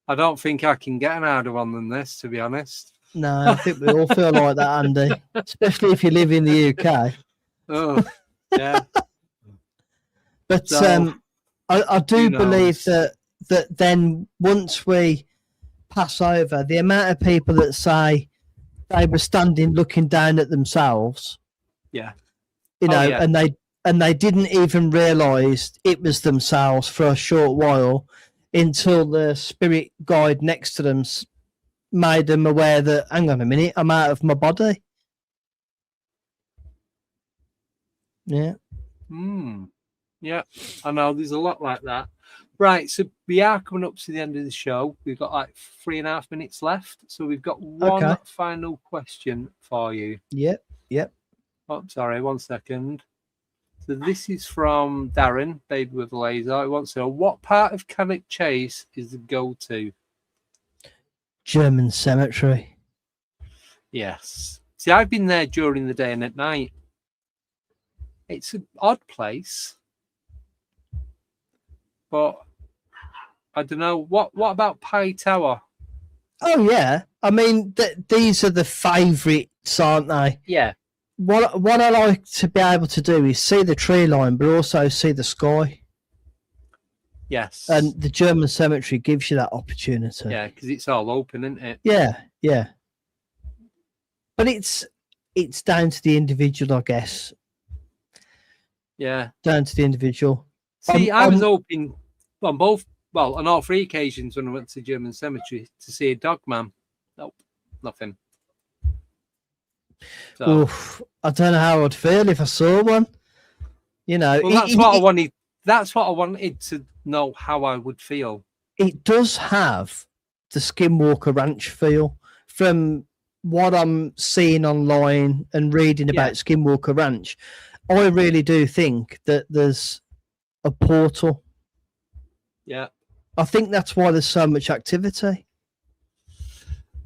I don't think I can get an harder one than this, to be honest. No, I think we all feel like that, Andy, especially if you live in the UK. Oh, yeah. But so, I do believe that then once we pass over, the amount of people that say they were standing looking down at themselves, yeah, you know, and they didn't even realise it was themselves for a short while until the spirit guide next to them made them aware that, hang on a minute, I'm out of my body. Yeah. Yeah, I know there's a lot like that. Right, so we are coming up to the end of the show. We've got like 3.5 minutes left. So we've got one final question for you. Yep. Oh, sorry, 1 second. So this is from Darren, Baby with a Laser. He wants to know, what part of Cannock Chase is the go-to? German cemetery. Yes. See, I've been there during the day and at night. It's an odd place. But I don't know. What about Pie Tower? Oh, yeah. I mean, these are the favourites, aren't they? Yeah. What I like to be able to do is see the tree line, but also see the sky. Yes. And the German cemetery gives you that opportunity. Yeah, because it's all open, isn't it? Yeah. But it's down to the individual, I guess. Yeah. Down to the individual. See, I was hoping on on all 3 occasions when I went to the German cemetery to see a dog man. Nope, nothing. So, I don't know how I'd feel if I saw one. You know, well, that's what I wanted. That's what I wanted to know how I would feel. It does have the Skinwalker Ranch feel from what I'm seeing online and reading about Skinwalker Ranch. I really do think that there's a portal. Yeah. I think that's why there's so much activity.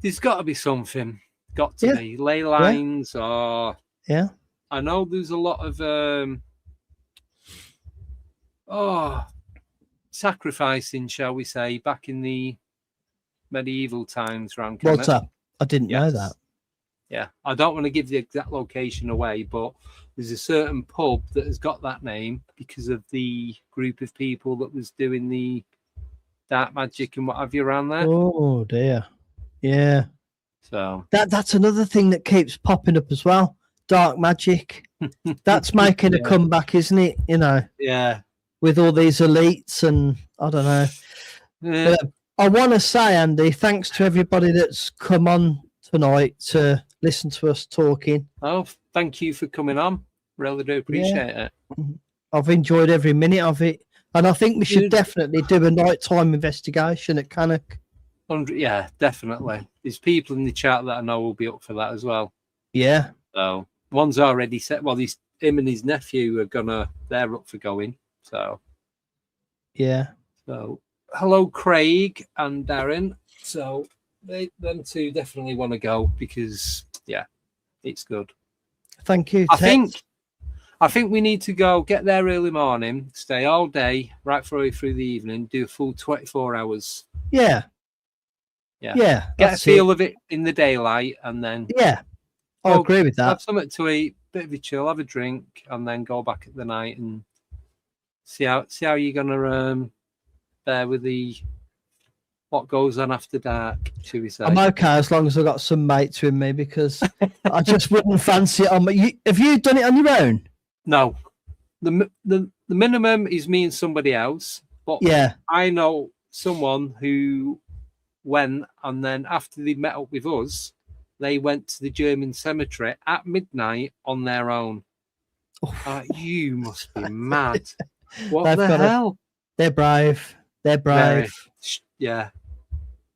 There's got to be something. Got to be ley lines or I know there's a lot of sacrificing, shall we say, back in the medieval times around Cannock. What's up? I didn't know that. Yeah, I don't want to give the exact location away, but there's a certain pub that has got that name because of the group of people that was doing the dark magic and what have you around there. Oh dear. Yeah. So that's another thing that keeps popping up as well. Dark magic. That's making a comeback, isn't it? You know. Yeah. With all these elites and I don't know. Yeah. But I want to say, Andy, thanks to everybody that's come on tonight to listen to us talking. Oh, thank you for coming on. Really do appreciate it. I've enjoyed every minute of it. And I think we should definitely do a nighttime investigation at Cannock. Yeah, definitely. There's people in the chat that I know will be up for that as well. Yeah. So one's already set. Well, him and his nephew they're up for going. So yeah. So hello, Craig and Darren. So them two definitely want to go because it's good. Thank you, I Tex. think we need to go get there early morning, stay all day, right through the evening, do a full 24 hours. Yeah. Yeah. Yeah. Get a That's feel it. of it in the daylight, and then Yeah. I agree with have that. something to eat, bit of a chill, have a drink, and then go back at the night and see how you're gonna bear with what goes on after dark, should we say? I'm okay as long as I've got some mates with me, because I just wouldn't fancy it on me. Have you done it on your own? No. The minimum is me and somebody else, but Yeah. I know someone who went, and then after they met up with us, they went to the German cemetery at midnight on their own. You must be mad. What the hell? They're brave. They're brave. Yeah.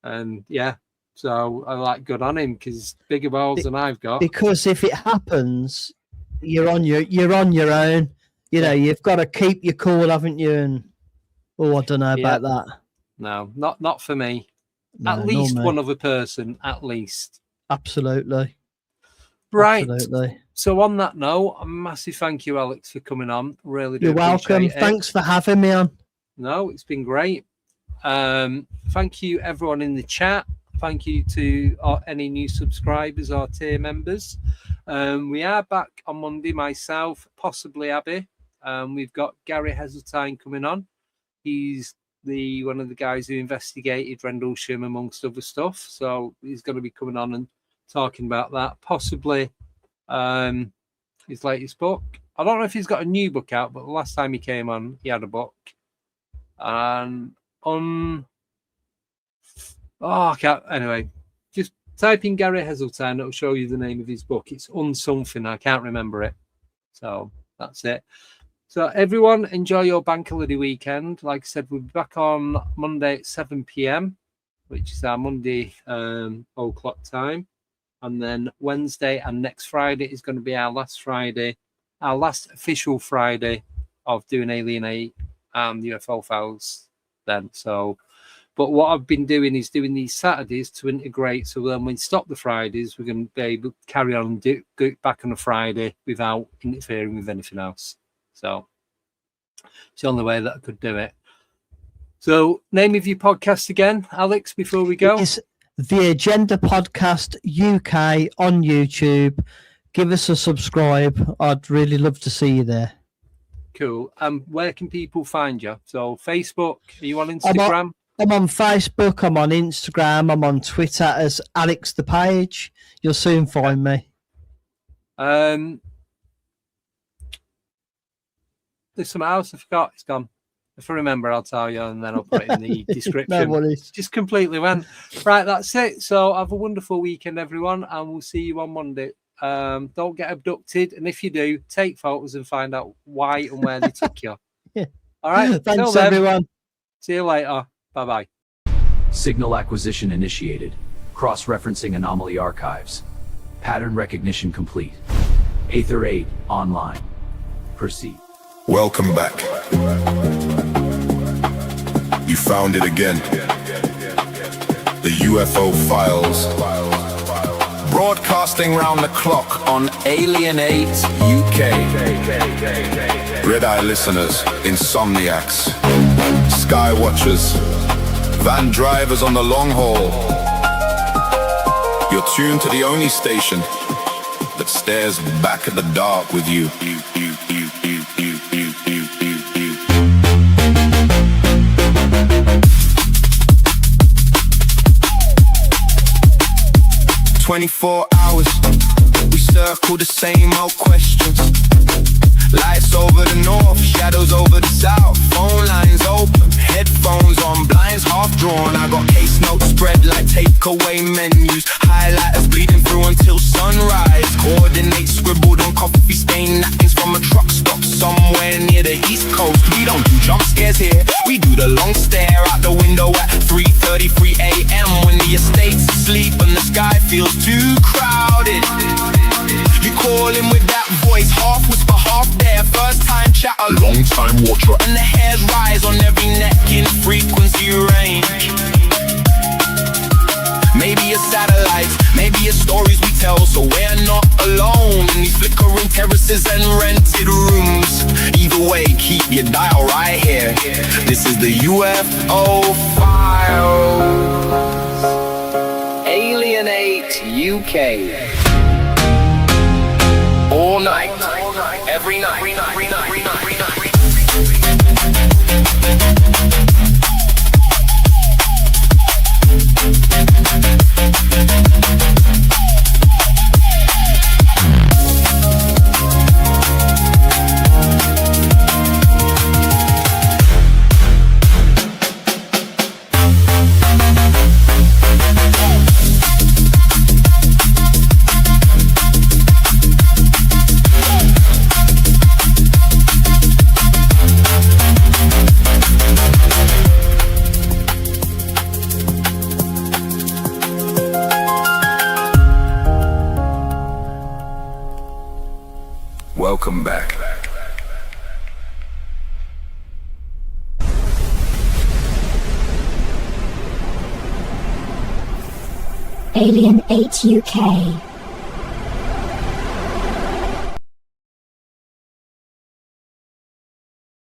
And yeah, so I like good on him, because bigger balls than I've got. Because if it happens, you're on your own. You know, you've got to keep your cool, haven't you? And I don't know about that. No, not for me. No, at least not me. one other person, at least. Absolutely. Right. Absolutely. So on that note, a massive thank you, Alex, for coming on. Really do. You're welcome. Thanks for having me on. No, it's been great. Thank you, everyone in the chat. Thank you to any new subscribers or tier members. We are back on Monday, myself, possibly Abby. We've got Gary Heseltine coming on. He's one of the guys who investigated Rendlesham, amongst other stuff. So he's going to be coming on and talking about that. Possibly his latest book. I don't know if he's got a new book out, but the last time he came on, he had a book. And I can't. Anyway, just type in Gary Heseltine. It'll show you the name of his book. It's something. I can't remember it. So that's it. So everyone, enjoy your bank holiday weekend. Like I said, we'll be back on Monday at 7 p.m, which is our Monday o'clock time. And then Wednesday and next Friday is going to be our last official Friday of doing Alien 8 and UFO files then. So, but what I've been doing is doing these Saturdays to integrate. So then when we stop the Fridays, we're going to be able to carry on and go back on a Friday without interfering with anything else. So it's the only way that I could do it. So name of your podcast again, Alex, before we go? It's The Agenda Podcast UK on YouTube. Give us a subscribe. I'd really love to see you there. Cool. Where can people find you? So Facebook, are you on Instagram? I'm on Facebook, I'm on Instagram, I'm on Twitter as Alex the Page. You'll soon find me. There's something else I forgot. It's gone. If I remember, I'll tell you, and then I'll put it in the description. No worries. Just completely went. Right, that's it. So have a wonderful weekend, everyone, and we'll see you on Monday. Don't get abducted, and if you do, take photos and find out why and where they took you. Yeah. All right. Thanks, everyone. See you later. Bye-bye. Signal acquisition initiated. Cross-referencing anomaly archives. Pattern recognition complete. Aether 8 online. Proceed. Welcome back. You found it again. The UFO Files. Broadcasting round the clock on Alien 8 UK. Red Eye listeners, insomniacs, sky watchers, van drivers on the long haul. You're tuned to the only station that stares back at the dark with you. 24 hours, we circle the same old questions. Lights over the north, shadows over the south. Phone lines open, headphones on, blinds half drawn. I got case notes spread like takeaway menus. Highlighters bleeding through until sunrise. Coordinates scribbled on coffee stain napkins from a truck stop somewhere near the east coast. We don't do jump scares here, we do the long stare out the window at 3:33 a.m. when the estate's asleep and the sky feels too crowded. You call him with that voice, half whisper, half there. First time chatter, long time watcher, and the hairs rise on every neck in frequency range. Maybe it's satellites, maybe it's stories we tell, so we're not alone in these flickering your dial right here. This is the UFO Files. Alienate UK. All night, every night. Welcome back. Alien 8 UK.